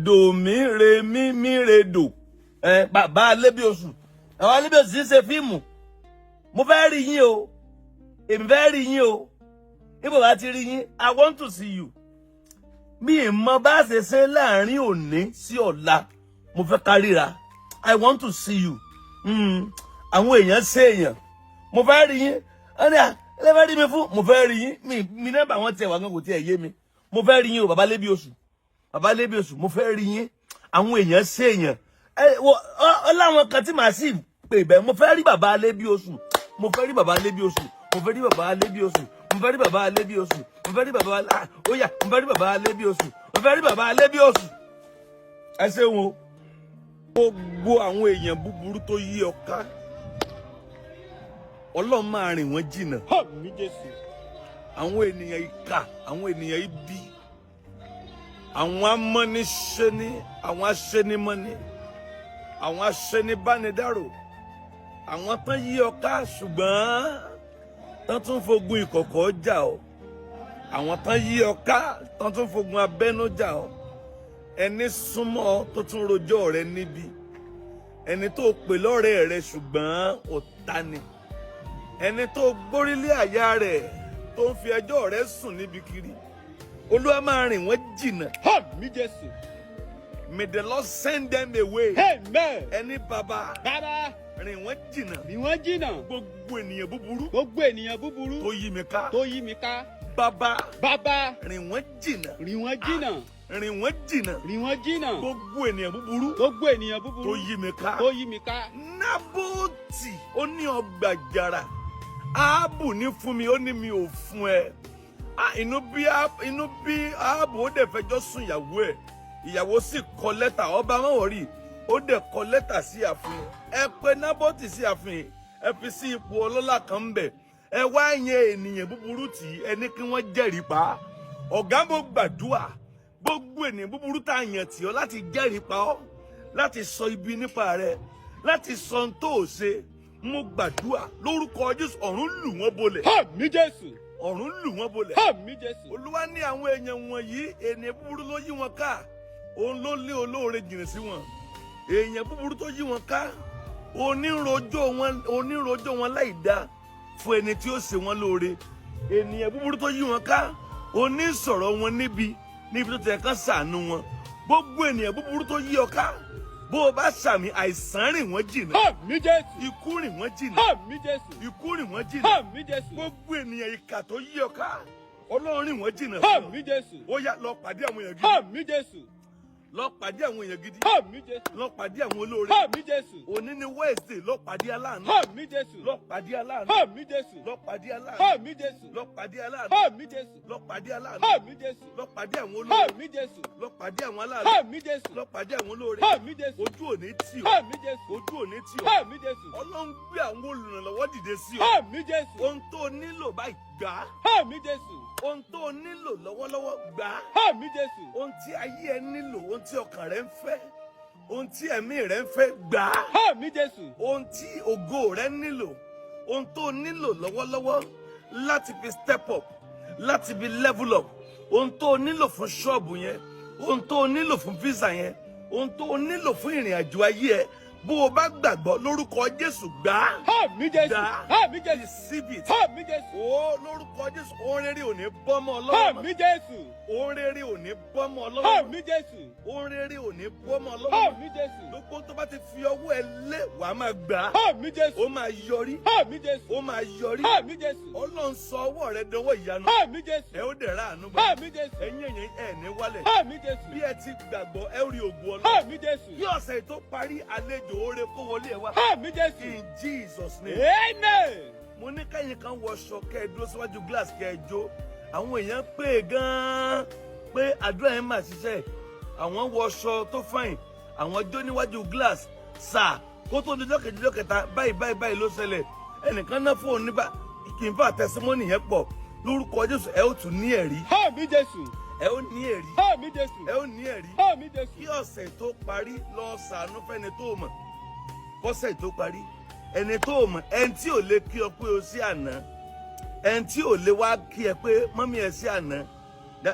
Speaker 1: dòmí re mímí re dò bàbá Alebiosu àwọn Alebiosu ń ṣe fíìmù mo fẹ́ rí yín o èmi fẹ́ rí yín o níbo bá ti rí yín I want to see you mi ì mọ bá ṣe ṣe láàrin òní sí ọ̀la mo fẹ́ káríra I want to see you àwọn èèyàn ṣe èèyàn mo fẹ́ rí yín ẹni à lẹ́fẹ́ rí mi fún mo fẹ́ rí yín mi nẹ́bà wọn tiẹ̀ wà gan kò tiẹ̀ yé mi mo fẹ́ rí yín o bàbá Alebiosu mo fẹ́ rí yín àwọn èèyàn ṣe èèyàn láwọn kan tí màá sì pè bẹ́ẹ̀ mo fẹ́ rí bàbá Alebiosu mo fẹ́ rí bàbá Alebiosu mo fẹ́ rí bàbá Alebiosu mo fẹ́ rí bàbá Alebiosu mo fẹ́ rí bàbá oya mo fẹ́ rí bàbá Alebiosu mo fẹ́ rí bàbá Alebiosu ẹ ṣe wọn gbogbo àwọn èèyàn búburú tó yí ọ ká Ọlọ́run máa rìn wọ́n jìnnà àwọn ènìyàn ìkà àwọn ènìyàn ibi àwọn amọ́niṣẹ́ni àwọn aṣẹ́nimọ́ni àwọn aṣẹ́nibánidárò àwọn tán yí ọ ká ṣùgbọ́n tán tún fogun ìkọ̀kọ̀ jà ọ́ àwọn tán yí ọ ká tán tún fogun abẹ́nú jà ọ́ ẹni súnmọ́ tó tún rojọ́ rẹ níbi ẹni tó pè lọ́rẹ̀ẹ́ rẹ ṣùgbọ́n ọ̀tá ni ẹni tó gbórílé àyà rẹ̀ tó ń fi ẹjọ́ rẹ̀ sùn níbi kiri Olúwa máa rìn wọ́n jìnnà.
Speaker 5: Àmín Jésù.
Speaker 1: May the Lord send them away.
Speaker 5: Amen.
Speaker 1: Ẹni bàbá.
Speaker 5: Bàbá.
Speaker 1: Rìn wọ́n jìnnà.
Speaker 5: Rìn wọ́n jìnnà.
Speaker 1: Gbogbo ènìyàn búburú.
Speaker 5: Gbogbo ènìyàn búburú.
Speaker 1: Tó yí mi ká.
Speaker 5: Tó yí mi ká.
Speaker 1: Bàbá.
Speaker 5: Bàbá.
Speaker 1: Rìn wọ́n jìnnà.
Speaker 5: Rìn wọ́n jìnnà.
Speaker 1: Rìn wọ́n jìnnà.
Speaker 5: Rìn wọ́n jìnnà.
Speaker 1: Gbogbo ènìyàn búburú.
Speaker 5: Gbogbo ènìyàn búburú.
Speaker 1: Tó yí mi ká.
Speaker 5: Tó yí mi ká.
Speaker 1: Nábótì ó ní ọgbà àjàrà. Áábù ní fún mi ó ní mi ò fún ẹ. Inú bí Áábù ó dẹ̀ fẹjọ́ sùn ìyàwó ẹ̀ ìyàwó sì kọ lẹ́tà ọba mọ́wọ́rì ó dẹ̀ kọ lẹ́tà sí ààfin ẹ pé Nábótì sí ààfin ẹ fi sí ipò ọlọ́lá kan ń bẹ̀ ẹ wá yẹn ènìyàn búburú tì í ẹ ní kí wọ́n jẹ́rìí pa ọ̀gá mo gbàdúrà gbogbo ènìyàn búburú tá a yàn tì ọ́ láti jẹ́rìí pa ọ́ láti sọ ibi nípa rẹ láti sọ ohun tó o ṣe mo gbàdúrà lórúkọ Jésù ọ̀run lù wọ́n bolẹ̀.
Speaker 5: Àmín Jésù.
Speaker 1: Ọ̀run lù wọ́n bolẹ̀.
Speaker 5: Àmín Jésù.
Speaker 1: Olúwa ní àwọn èèyàn wọ̀nyí ènìyàn búburú ló yí wọn ká òun ló lé olóore jìnnà sí wọn èèyàn búburú tó yí wọn ká onírojọ́ wọn láì dá fún ẹni tí ó ṣe wọn lóore ènìyàn búburú tó yí wọn ká onísọ̀rọ̀ wọn níbi tó tẹ̀ kán ṣàánú wọn gbogbo ènìyàn búburú tó yí ọ ká bó o bá ṣàmì àìsàn rìn wọ́n jìnnà.
Speaker 5: Àmín Jésù.
Speaker 1: Ikú rìn wọ́n jìnnà.
Speaker 5: Àmín Jésù.
Speaker 1: Ikú rìn wọ́n jìnnà.
Speaker 5: Àmín Jésù.
Speaker 1: Gbogbo ènìyàn ìkà tó yí ọ ká Ọlọ́run rìn wọ́n jìnnà.
Speaker 5: Àmín Jésù.
Speaker 1: Ó yá lọ pàdé àwọn èèyàn gidi.
Speaker 5: Àmín Jésù.
Speaker 1: lọ pàdé àwọn èèyàn gidi.
Speaker 5: Àmín Jésù.
Speaker 1: Lọ pàdé àwọn olóore.
Speaker 5: Àmín Jésù.
Speaker 1: Òní ni Wednesday, lọ pàdé aláàánú.
Speaker 5: Àmín Jésù.
Speaker 1: Lọ pàdé aláàánú.
Speaker 5: Àmín Jésù.
Speaker 1: Lọ pàdé aláàánú.
Speaker 5: Àmín Jésù.
Speaker 1: Lọ pàdé aláàánú.
Speaker 5: Àmín Jésù.
Speaker 1: Lọ pàdé aláàánú.
Speaker 5: Àmín Jésù.
Speaker 1: Lọ pàdé àwọn olóore.
Speaker 5: Àmín Jésù.
Speaker 1: Lọ pàdé àwọn aláàánú.
Speaker 5: Àmín Jésù.
Speaker 1: Lọ pàdé àwọn olóore.
Speaker 5: Àmín Jésù.
Speaker 1: Ojú òní tì ọ́.
Speaker 5: Àmín Jésù.
Speaker 1: Ojú òní tì ọ́.
Speaker 5: Àmín Jésù.
Speaker 1: Ọlọ́run gbé àwọn olùrànlọ́wọ́ dìde sí ọ.
Speaker 5: Àmín Jésù.
Speaker 1: Ohun tó nílò báyìí gbà á.
Speaker 5: Àmín Jésù.
Speaker 1: Ohun tó nílò lọ́wọ́lọ́wọ́ gbà á.
Speaker 5: Àmín Jésù.
Speaker 1: Ohun tí ayé ẹ nílò, ohun tí ọkàn rẹ ń fẹ́, ohun tí ẹ̀mí rẹ ń fẹ́ gbà á.
Speaker 5: Àmín Jésù.
Speaker 1: Ohun tí ògo rẹ nílò, ohun tó nílò lọ́wọ́lọ́wọ́ láti fi step up, láti fi level up, ohun tó nílò fún ṣọ́ọ̀bù yẹn, ohun tó nílò fún visa yẹn, ohun tó nílò fún ìrìn àjò ayé ẹ, bó o bá gbàgbọ́ lórúkọ Jésù gbà á.
Speaker 5: Àmín Jésù. Àmín Jésù.
Speaker 1: Receive it.
Speaker 5: Àmín Jésù.
Speaker 1: Ó lórúkọ Jésù, ohun rere ò ní bọ́mọ Ọlọ́run.
Speaker 5: Àmín Jésù.
Speaker 1: Ohun rere ò ní bọ́mọ Ọlọ́run.
Speaker 5: Àmín Jésù.
Speaker 1: Ohun rere ò ní bọ́mọ Ọlọ́run.
Speaker 5: Àmín Jésù.
Speaker 1: Gbogbo tó bá ti fi ọwọ́ ẹ lé wàá máa gbà á.
Speaker 5: Àmín Jésù.
Speaker 1: Ó máa yọrí.
Speaker 5: Àmín Jésù.
Speaker 1: Ó máa yọrí.
Speaker 5: Àmín Jésù.
Speaker 1: Ọlọ́run sọ ọwọ́ rẹ dọwọ́ ìyanu.
Speaker 5: Àmín Jésù.
Speaker 1: Ẹ ó dẹ̀ ráàánú gbà.
Speaker 5: Àmín Jésù.
Speaker 1: Ẹ̀yin èèyàn ẹ̀ ní wálẹ̀.
Speaker 5: Àmín Jésù.
Speaker 1: Bí ẹ ti gbàgbọ́ ẹ ó rí ògo Ọlọ́run.
Speaker 5: Àmín Jésù.
Speaker 1: Kí ọ̀sẹ̀ tó parí, àlejò oore kó wọlé ẹ wá.
Speaker 5: Àmín Jésù.
Speaker 1: In Jesus' name.
Speaker 5: Amen.
Speaker 1: Mo ní kẹ́yìn kan wọṣọ kẹ́ ẹ dúró síwájú glass kẹ́ ẹ jó. Àwọn èèyàn pè é gan-an pé àdúrà yẹn máa ṣiṣẹ́. Àwọn wọṣọ tó fine, àwọn jó níwájú glass. Sà kó tó di lọ́kẹ̀jì lọ́kẹta báyìí ló ṣẹlẹ̀. Ẹnìkan náà fóònù níbà kì í fà tẹsímọ́nì yẹn pọ̀. Lórúkọ Jésù ẹ ó tún ní ẹ̀rí.
Speaker 5: Àmín Jésù.
Speaker 1: Ẹ ó ní ẹ̀rí.
Speaker 5: Àmín Jésù.
Speaker 1: Ẹ ó ní ẹ̀rí.
Speaker 5: Àmín Jésù.
Speaker 1: Kí ọ̀sẹ̀ tó parí lọ ṣàánú fẹ́ni tó mọ̀. Kọ́sẹ̀ tó parí ẹni tó mọ̀, ẹni tí ò lè kí ọ pé o sí àná, ẹni tí ò lè wá kí ẹ pé mọ́mí ẹ sí àná,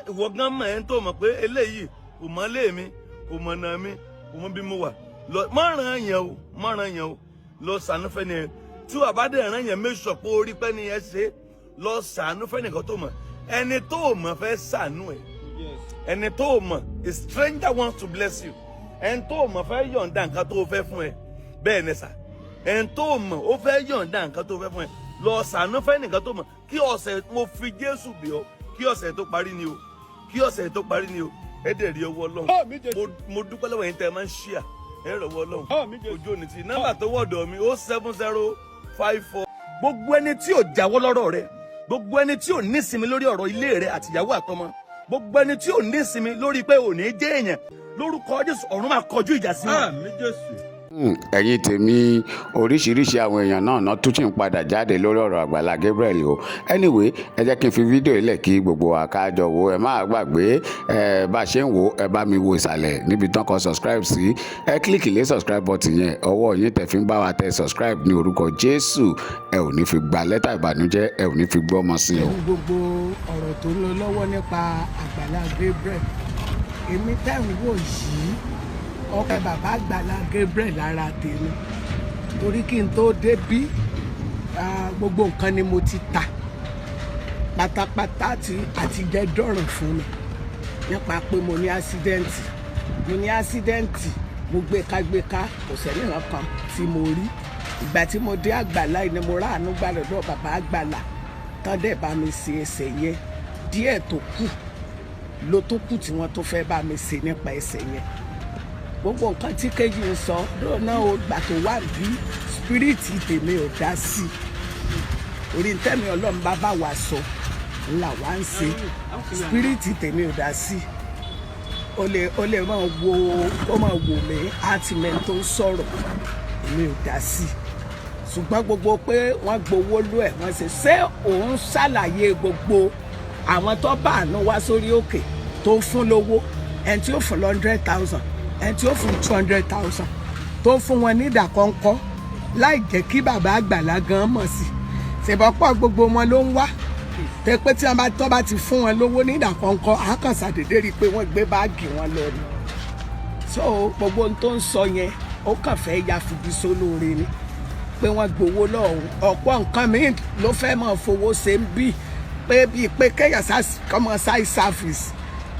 Speaker 1: ìwọ gan mọ̀ ẹni tó mọ̀ pé eléyìí kò mọ̀ lé mi, kò mọ̀ náà mi, kò mọ̀ bí mo wà. Mọ̀ràn yẹn o lọ ṣàánú fẹ́ni ẹ. Tí wàá bá dẹ̀ ràn yẹn make sure pé orí pẹ́ ni ẹ ṣe lọ ṣàánú fẹ́ni kan tó mọ̀. Ẹni tó mọ̀ fẹ́ ṣàánú ẹ. Ẹni tó mọ̀, a stranger wants to bless you. Ẹni tó mọ̀ fẹ́ yọ̀ǹda nǹkan tó fẹ́ fún ẹ. Bẹ́ẹ̀ ni sà. Ẹni tó mọ̀ ó fẹ́ yọ̀ǹda nǹkan tó fẹ́ fún ẹ. Lọ ṣàánú fẹ́ nìkan tó mọ̀. Kí ọ̀sẹ̀ mo fi Jésù bẹ̀ ọ́. Kí ọ̀sẹ̀ tó parí ni o. Kí ọ̀sẹ̀ tó parí ni o. Ẹ dẹ̀ rí ọwọ́ Ọlọ́run.
Speaker 5: Àmín Jésù.
Speaker 1: Mo dúpẹ́ lọ́wọ́ yín tẹ́ ẹ máa ń ṣíà. Ẹ rọ̀wọ́ Ọlọ́run.
Speaker 5: Àmín Jésù.
Speaker 1: Ojú òní ti nọ́mbà tó wọ̀dọ̀ mi 07054. Gbogbo ẹni tí ò jáwọ́ lọ́rọ̀ rẹ. Gbogbo ẹni tí ò nísinmi lórí ọ̀rọ̀ ilé rẹ àtìyàwó àtọmọ. Gbogbo ẹni tí ò nísinmi lórí pé ò ní jẹ́ èèyàn. Lórúkọ Jésù ọ̀run máa kọjú ìjà sí wọn.
Speaker 5: Àmín Jésù.
Speaker 3: ẹ̀yin tèmi oríṣiríṣi àwọn èèyàn náà tún ti ń padà jáde lórí ọ̀rọ̀ Àgbàlá Gabriel o. Anyway ẹ jẹ́ kí n fi fídíò ilẹ̀ kí gbogbo wa ká jọ wò. Ẹ má gbàgbé bá a ṣe ń wò ẹ bá mi wo ìsàlẹ̀ níbi tán kan subscribe sí. Ẹ kílíkì lé subscribe button yẹn, ọwọ́ yín tẹ̀ fi ń bá wa tẹ subscribe ní orúkọ Jésù. Ẹ ò ní fi gba lẹ́tà ìbànújẹ́, ẹ ò ní fi gbọ́ ọmọ sí o.
Speaker 6: Gbogbo ọ̀rọ̀ tó ń lọ lọ́wọ́ nípa Àgbàlá Gabriel, èmi tẹ́ ń wò yìí ọkọ̀ bàbá Àgbàlá Gabriel lára tèmi, torí kí n tó débí gbogbo nǹkan ni mo ti tà pátápátá àti jẹ́ dọ̀rùn fún mi nípa pé mo ní ásídẹ́ǹtì mo gbéká kò sẹ́ni kankan tí mo rí. Ìgbà tí mo dé Àgbàlá yìí ni mo ráàánú gbà lọ́dọ̀ bàbá Àgbàlá tán dẹ̀ bá mi ṣe ẹsẹ̀ yẹn. Díẹ̀ tó kù ló tó kù tí wọ́n tó fẹ́ bá mi ṣe nípa ẹsẹ̀ yẹn. Gbogbo nǹkan tí kejì ń sọ lónà ó gbà tó wà bí spiriti tèmi ò dá sí orí tẹ́mi Ọlọ́run bá wà sọ ńlá wá ń ṣe, spiriti tèmi ò dá sí. ó lè máa wò mí àtìmẹ́ tó ń sọ̀rọ̀, èmi ò dá sí. Ṣùgbọ́n gbogbo pé wọ́n gbowó lú ẹ̀ wọ́n ṣe òun ṣàlàyé gbogbo àwọn tó bá àánú wá sórí òkè tó fún lówó, ẹni tí ó fún 100,000, ẹni tí ó fún 200,000, tó fún wọn ní ìdàkọ́ńkọ́ láì jẹ́ kí bàbá Àgbàlá gan mọ̀ sí. Ṣèbọ́pọ̀ gbogbo wọn ló ń wá tẹ pé tí wọ́n bá ti fún wọn lówó ní ìdàkọ́ńkọ́ àkànṣàdédé rí i pé wọ́n gbé báàgì wọn lọ ni. So gbogbo ohun tó ń sọ yẹn ó kàn fẹ́ ya fìdí sólóore ni pé wọ́n gbowó lọ́hùn. Ọ̀pọ̀ nǹkan míì ló fẹ́ máa fowó ṣe ń bì pé bíi pé kéèyàn kọ́mọ side service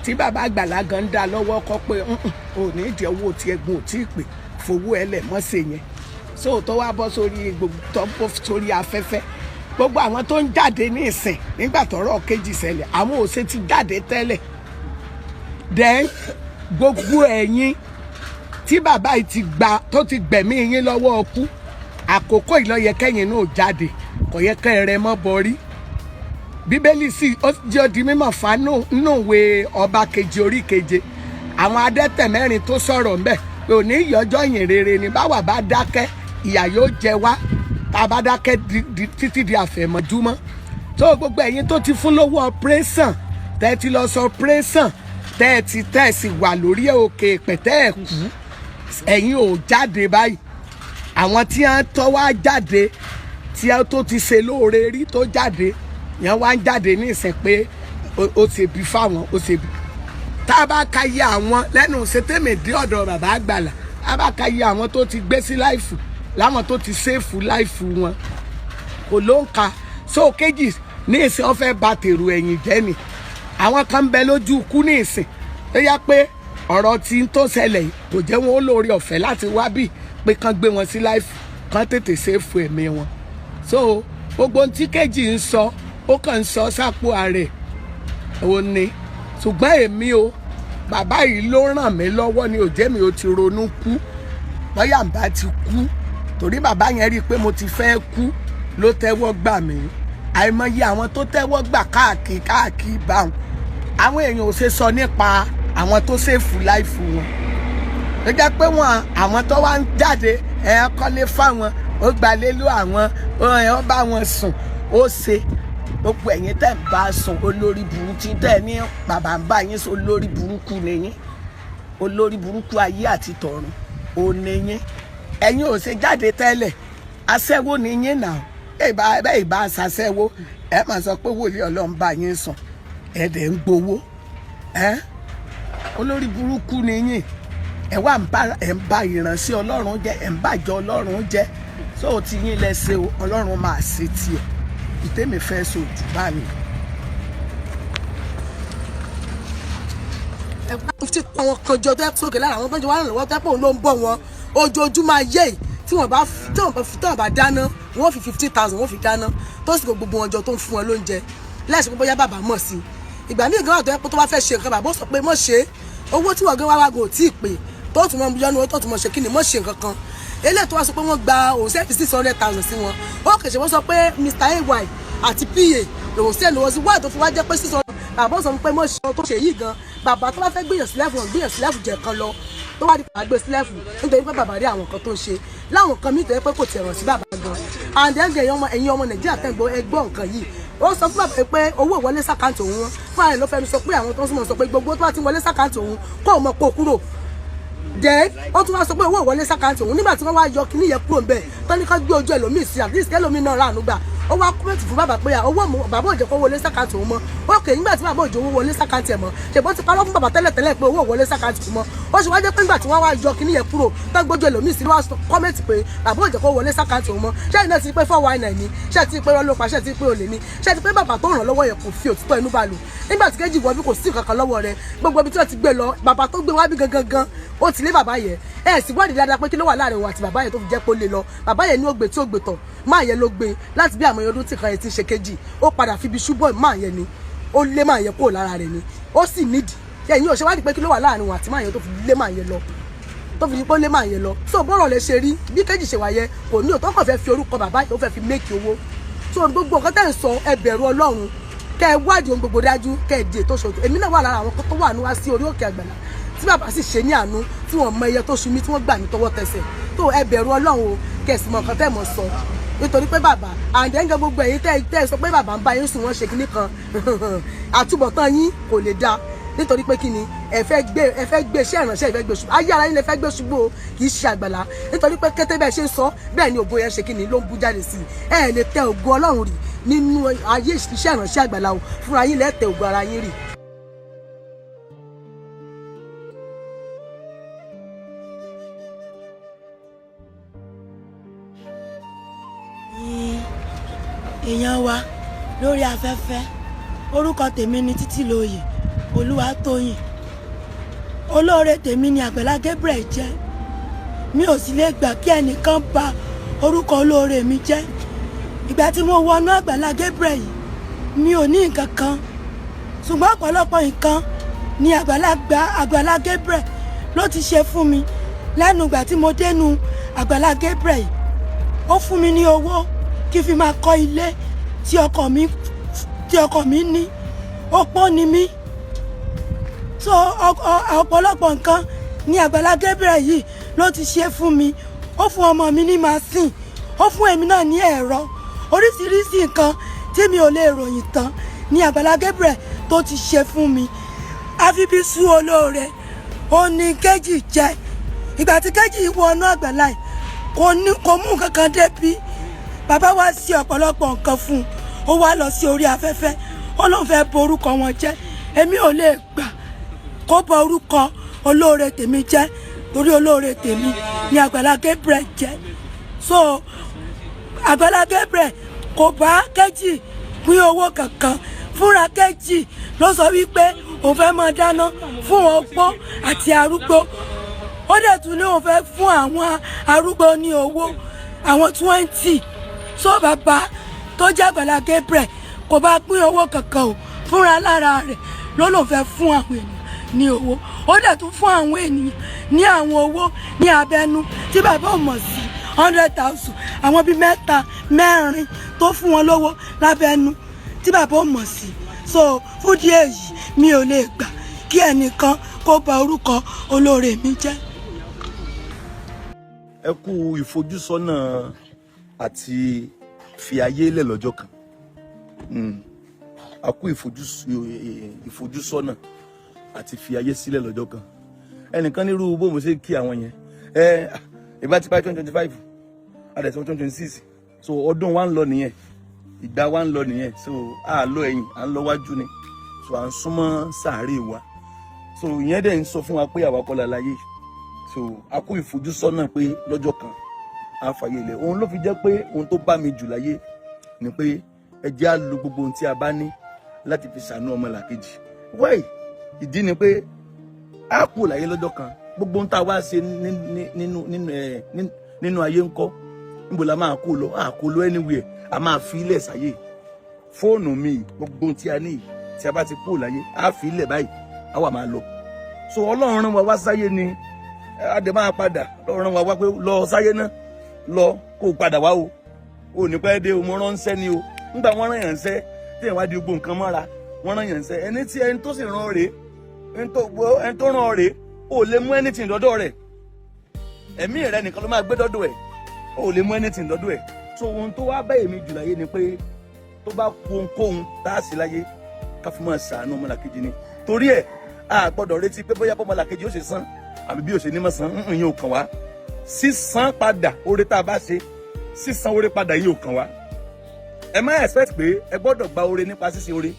Speaker 6: tí bàbá Àgbàlá gan dá lọ́wọ́ kọ́ pé ò ní ìdí owó tí ẹ̀gbọ́n ò tí ì pè fowó ẹlẹ̀ mọ́sẹ̀ yẹn. So tó wá bọ́ sórí afẹ́fẹ́, gbogbo àwọn tó ń jáde ní ìsìn nígbà tọ́rọ̀ kejì ṣẹlẹ̀ àwọn òṣè ti jáde tẹ́lẹ̀. Then gbogbo ẹ̀yin tí bàbá yìí ti gbà tó ti gbẹ̀mí yín lọ́wọ́ ọkú àkókò ìlọ́yẹ kẹ́yìn náà jáde kò yẹ kẹ́ rẹ mọ́ bọ́rí bíbélì sì ó jẹ́ di mímọ̀ fà nùwé ọba kejì orí keje àwọn adẹ́tẹ̀ mẹ́rin tó sọ̀rọ̀ ńbẹ̀ pé òní ìyọjọ́ yìn rere ni báwa bá dákẹ́ ìyà yóò jẹ wá tá a bá dákẹ́ títí di àfẹ̀mọ́júmọ́ tó gbogbo ẹ̀yin tó ti fún lówó ọpẹ́rẹ́sàn tẹ́ ti lọ sọ ọpẹ́rẹ́sàn tẹ́ sì wà lórí òkè pẹ̀tẹ́ ẹ̀ kú ẹ̀yin ò jáde báyìí àwọn tí wọ́n tọ́ wá jáde tí wọ́n tó ti ṣe lóore rí tó jáde yẹn wá ń jáde ní ìsìn pé ó ṣe bí fáwọn ó ṣe bí tá a bá ka yẹ àwọn lẹ́nu ṣètèmẹ̀dé ọ̀dọ̀ bàbá àgbàlá tá a bá ka yẹ àwọn tó ti gbé sí láìfù láwọn tó ti ṣèfù láìfù wọn kò ló ń ka so kejì ní ìsìn wọ́n fẹ́ ba tèrò ẹ̀yìn jẹ́ ni àwọn kan ń bẹ lójú ikú ní ìsìn tó yá pé ọ̀rọ̀ tí ń tó ṣẹlẹ̀ yìí kò jẹ́ wọn ó lóore ọ̀fẹ́ láti wá bí pé kán gbé wọn sí láìfù kán tètè ṣèfù ẹ̀mí wọn so gbogbo ohun tí kejì ń sọ ó kàn ń sọ sápò ààrẹ ò ní ṣùgbọ́n èmi o bàbá yìí ló ràn mí lọ́wọ́ ni òjé mi ò ti ronú kú bóyá n bá ti kú torí bàbá yẹn rí i pé mo ti fẹ́ kú ló tẹ́wọ́ gbà mí àìmọye àwọn tó tẹ́wọ́ gbà káàkiri báwọn àwọn èèyàn ò ṣe sọ nípa àwọn tó ṣèfù láìfù wọn ó jẹ́ pé wọn àwọn tó wá ń jáde ẹ̀ kọ́lé fáwọn ó gbalé ló àwọn ó bá wọn sùn ó ṣe gbogbo ẹ̀yin tẹ́ ń bá sùn olórí burúkú tẹ́ ní bàbá ń bá yín sọ olórí burúkú nìyín olórí burúkú ayé àti tọ̀run ò nìyín ẹ̀yin ò ṣe jáde tẹ́lẹ̀ aṣẹ́wó nìyín náà bẹ́ẹ̀ bá aṣaṣẹ́wó ẹ máa sọ pé wòlíì Ọlọ́run bá yín sùn ẹ dẹ̀ ń gbowó olórí burúkú nìyín ẹ wá ń bá ìránṣẹ́ Ọlọ́run jẹ́ ẹ ń bàjẹ́ Ọlọ́run jẹ́ sóò tí yín lẹ́sẹ̀ Ọlọ́run máa ṣe tiẹ̀ ìtẹ́mi fẹ́ sojú báyìí.
Speaker 7: tí àwọn kan jọ tẹ́ sókè lára àwọn tó ń jẹ wá lọ́wọ́ tẹ́pọ̀ ló ń bọ̀ wọn ojoojúmọ́ ayé yìí tí wọ́n bá dáná wọ́n fi 50,000 wọ́n fi dáná tó sì gbogbo wọn jọ tó ń fún wọn lóúnjẹ lẹ́sìn bóyá bàbá mọ̀ sí i ìgbà míì gan-an tó yẹ kó tó bá fẹ́ ṣe nǹkan bàbá ó sọ pé mọ̀ ṣe owó tí wọ́n gbé wá gò tí ì pè tó tún mọ̀ yọnu tó tún mọ̀ ṣe kí ni mọ̀ ṣe nǹkan kan eléyìí tó wá sọ pé wọ́n gba òun sẹ́ẹ̀tì 600,000 sí wọn ó kèsè wọ́n sọ pé Mr. AY àti PA lòun sẹ́ẹ̀ lọ́wọ́ sí wáyé tó fi wá jẹ́ pé 600 bàbá sọ pé mọ̀ ṣe tó ṣe yìí gan bàbá tó bá fẹ́ gbìyànjú sílẹ̀fù jẹ̀ kan lọ tó wá di pàdé gbé sílẹ̀fù nítorí pé bàbá rí àwọn kan tó ń ṣe láwọn kan mí tẹ́lẹ̀ pé kò tiẹ̀ rọ̀ sí bàbá gan and then ẹ̀yin ọmọ Nàìjíríà tẹ́gbọ́ ẹgbọ́ nǹkan yìí ó sọ fún bàbá pé owó ìwọlé sàkáǹtì òun wọn fún ààrẹ ló fẹ́ sọ pé àwọn tó ń súnmọ́ sọ pé gbogbo tó bá ti wọlé sàkáǹtì òun kó o mọ̀ kó o kúrò then ó tún wá sọ pé owó ìwọlé sàkáǹtì òun nígbà tí wọ́n wá yọ kíní yẹn kúrò ńbẹ̀ tó ní ká gbé ojú ẹlòmíì sí at least ẹlòmíì náà ráàánú gbà ó wá kúmẹ̀tì fún bàbá pé owó bàbá òjò kó wọlé sàkáǹtì òun mọ́ ókè nígbà tí bàbá òjò wọlé sàkáǹtì ẹ̀ mọ́ ṣèbó ti parọ́ fún bàbá tẹ́lẹ̀ pé owó wọlé sàkáǹtì òun mọ́ ó sì wá jẹ́ pé nígbà tí wọ́n wá yọ kíní yẹn kúrò tó gbójú ẹlòmíì sí wá kọ́mẹ̀tì pé bàbá òjò kó wọlé sàkáǹtì òun mọ́ ṣé iná ti pé 419 ni ṣé ti pé ọlọ́pàá ṣé ti pé olè ni ṣé ti pé bàbá tó ràn lọ́wọ́ yẹn kò fi òtítọ́ inú bá lò nígbà tí kejì wọ bí kò sí kankan lọ́wọ́ rẹ̀ gbogbo ibi tí wọ́n ti gbé lọ bàbá tó gbé wá bí gangan ó ti lé bàbá yẹn ẹ sì wádìí dáadáa pé kí ló wà láàrin òun àti bàbá yẹn tó fi jẹ́ pé ó lè lọ bàbá yẹn ní ó gbé tí ó gbé tọ̀ máa yẹn ló gbé láti bí àmọ́ ọdún tí kan yẹn ti ṣe kejì ó padà fi ibi ṣubú máa yẹn ni ó lé máa yẹn kúrò lára rẹ̀ ni ó sì nídìí ẹ̀yin ò ṣe wádìí pé kí ló wà láàrin òun àti máa yẹn tó fi lé máa yẹn lọ tó fi pé ó lé máa yẹn lọ so bọ́rọ̀ lè ṣe rí bí kejì ṣe wà yẹn kò ní òtọ́ kàn fẹ́ fi orúkọ bàbá yẹn ó fẹ́ fi méèkì owó so gbogbo nǹkan tẹ́ ń sọ ẹ bẹ̀rù Ọlọ́run kẹ́ ẹ wádìí ohun gbogbo dájú kẹ́ ẹ di ètò ṣòtò èmi náà wà lára àwọn tó wà ní wá sí orí òkè Àgbàlá tí bàbá sì ṣe ní àánú tí wọ́n mọ iye tó ṣu mí tí wọ́n gbà mí tọwọ́ tẹsẹ̀ tó ẹ bẹ̀rù Ọlọ́run o kẹ̀sì mọ̀ nǹkan tẹ́ mọ̀ sọ nítorí pé bàbá àǹdẹ́ngẹ́ gbogbo ẹ̀yin tẹ́ sọ pé bàbá ń bá yín sùn wọ́n ṣe kinní kan àtúbọ̀tán yín kò lè dáa nítorí pé kíni ẹ fẹ́ gbé iṣẹ́ ìránṣẹ́ ìfẹ́ gbé ṣubú ayé ara yín lè fẹ́ gbé ṣubú o kì í ṣe Àgbàlá nítorí pé kété bẹ́ẹ̀ ṣe ń sọ bẹ́ẹ̀ ni ògo yẹn ṣe kíni ló ń bú jáde sí i ẹ lè tẹ ògo Ọlọ́run rì nínú ayé iṣẹ́ ìránṣẹ́ Àgbàlá o fúnra yín lẹ tẹ ògo ara yín rì.
Speaker 8: èèyàn wa lórí afẹ́fẹ́ orúkọ tèmi ni Títílóyè Olúwatóyìn olóore tèmi ni Àgbàlá Gabriel jẹ́ mi ò sì lè gbà kí ẹnìkan bà orúkọ olóore mi jẹ́ ìgbà tí mo wọnú Àgbàlá Gabriel yìí mi ò ní nǹkan kan ṣùgbọ́n ọ̀pọ̀lọpọ̀ nǹkan ni Agbala Gabriel ló ti ṣe fún mi lẹ́nu ìgbà tí mo dénú Agbala Gabriel. Ó fún mi ní owó kí fi máa kọ́ ilé tí ọkọ mi ní. Opó ni mí. So ọ̀pọ̀lọpọ̀ nǹkan ni Agbala Gabriel yìí ló ti ṣe fún mi. Ó fún ọmọ mi ní machine, ó fún èmi náà ní ẹ̀rọ, oríṣiríṣi nǹkan tí mi ò lè ròyìn tán ni Agbala Gabriel tó ti ṣe fún mi. Afibisu olóore ó ní Kejì jẹ. Ìgbà tí Kejì wọnú Àgbàlá yìí kò mú kankan débi. Bàbá wa ṣe ọ̀pọ̀lọpọ̀ nǹkan fún un. Ó wá lọ sí orí afẹ́fẹ́, ó lóun fẹ́ borúkọ wọn jẹ́. Èmi ò lè gbà kó bọ orúkọ olóore tèmi jẹ́, torí olóore tèmi ni Agbala Gabriel jẹ́. So Agbala Gabriel kò bá Kejì pín owó kankan. Fúnra Kejì ló sọ wípé òun fẹ́ máa dáná fún opó àti arúgbó. Ó dẹ̀ tún ní òun fẹ́ fún àwọn arúgbó ní owó, àwọn 20. So bàbá tó jẹ́ Agbala Gabriel kò bá pín owó kankan o. Fúnra lára rẹ̀ ló lóun fẹ́ fún àwọn ènìyàn ní owó. Ó dẹ̀ tún fún àwọn ènìyàn ní àwọn owó ní abẹ́nú tí bàbá ò mọ̀ sí 100,000. Àwọn bíi 3, 4 tó fún wọn lówó lábẹ́nú tí bàbá ò mọ̀ sí. So fún díẹ̀ yìí mi ò lè gbà kí ẹnìkan kó bà orúkọ olóore mi jẹ́.
Speaker 1: Ẹ kú ìfojúsọ́nà àti fi ayé lẹ̀ lọ́jọ́ kan. A kú ìfojúsọ́nà àti fi ayé sílẹ̀ lọ́jọ́ kan. Ẹnìkan nírú bó mo ṣe kí àwọn yẹn. Ìbá ti pa 2025, àdẹ̀sán 2026. So ọdún wa ń lọ nìyẹn. Ìgbà wa ń lọ nìyẹn. So a lọ ẹ̀yìn, à ń lọ wájú ni. So à ń súnmọ́ sàárè wa. So ìyẹn dẹ̀ ń sọ fún wa pé àwa kọ́ la láyé. So a kú ìfojúsọ́nà pé lọ́jọ́ kan a fàyè lẹ̀. Òun ló fi jẹ́ pé ohun tó bá mi jù láyé ni pé ẹ jẹ́ á lo gbogbo ohun tí a bá ní láti fi ṣàánú ọmọlàkejì. Why? Ìdí ni pé a kú láyé lọ́jọ́ kan. Gbogbo ohun tá a wá ṣe nínú ayé ńkọ́. Níbo la máa kó lọ? A kó lọ anywhere. A máa fi ilẹ̀ sáyé. Fóònù mi, gbogbo ohun tí a ní tí a bá ti kú láyé, a fi ilẹ̀ báyìí, a wà máa lọ. So Ọlọ́run rán wa wá sáyé ni a dẹ̀ máa padà. Ọlọ́run rán wa wá pé lọ sáyé náà, lọ kó padà wá o. O ní pẹ́ dé o, mo ránṣẹ́ ni o. Nígbà wọ́n rán yàn ṣẹ́, tí èèyàn wá di gbogbo nǹkan mọ́ra, wọ́n rán yàn ṣẹ́. Ẹni tó sì rán rèé, ẹni tó rán rèé, o lè mú anything lọ́dọ̀ rẹ̀. Ẹ̀mí rẹ̀ nìkan ló máa gbé dọ́dọ̀ ẹ̀. O lè mú anything lọ́dọ̀ ẹ̀. So ohun tó wá bá èmi jù láyé ni pé tó bá kú ohunkóhun tá a sì láyé ká fi máa ṣàánú ọmọlàkejì ni. Torí ẹ̀ a gbọ́dọ̀ retí pé bóyá ọmọlàkejì ó ṣe san àbí bí ó ṣe ní mọ̀ san ìyẹn ò kàn wá. Sísan padà oore tá a bá ṣe, sísan oore padà yìí ò kàn wá. Ẹ má expect pé ẹ gbọ́dọ̀ gba oore nípa ṣíṣe oore.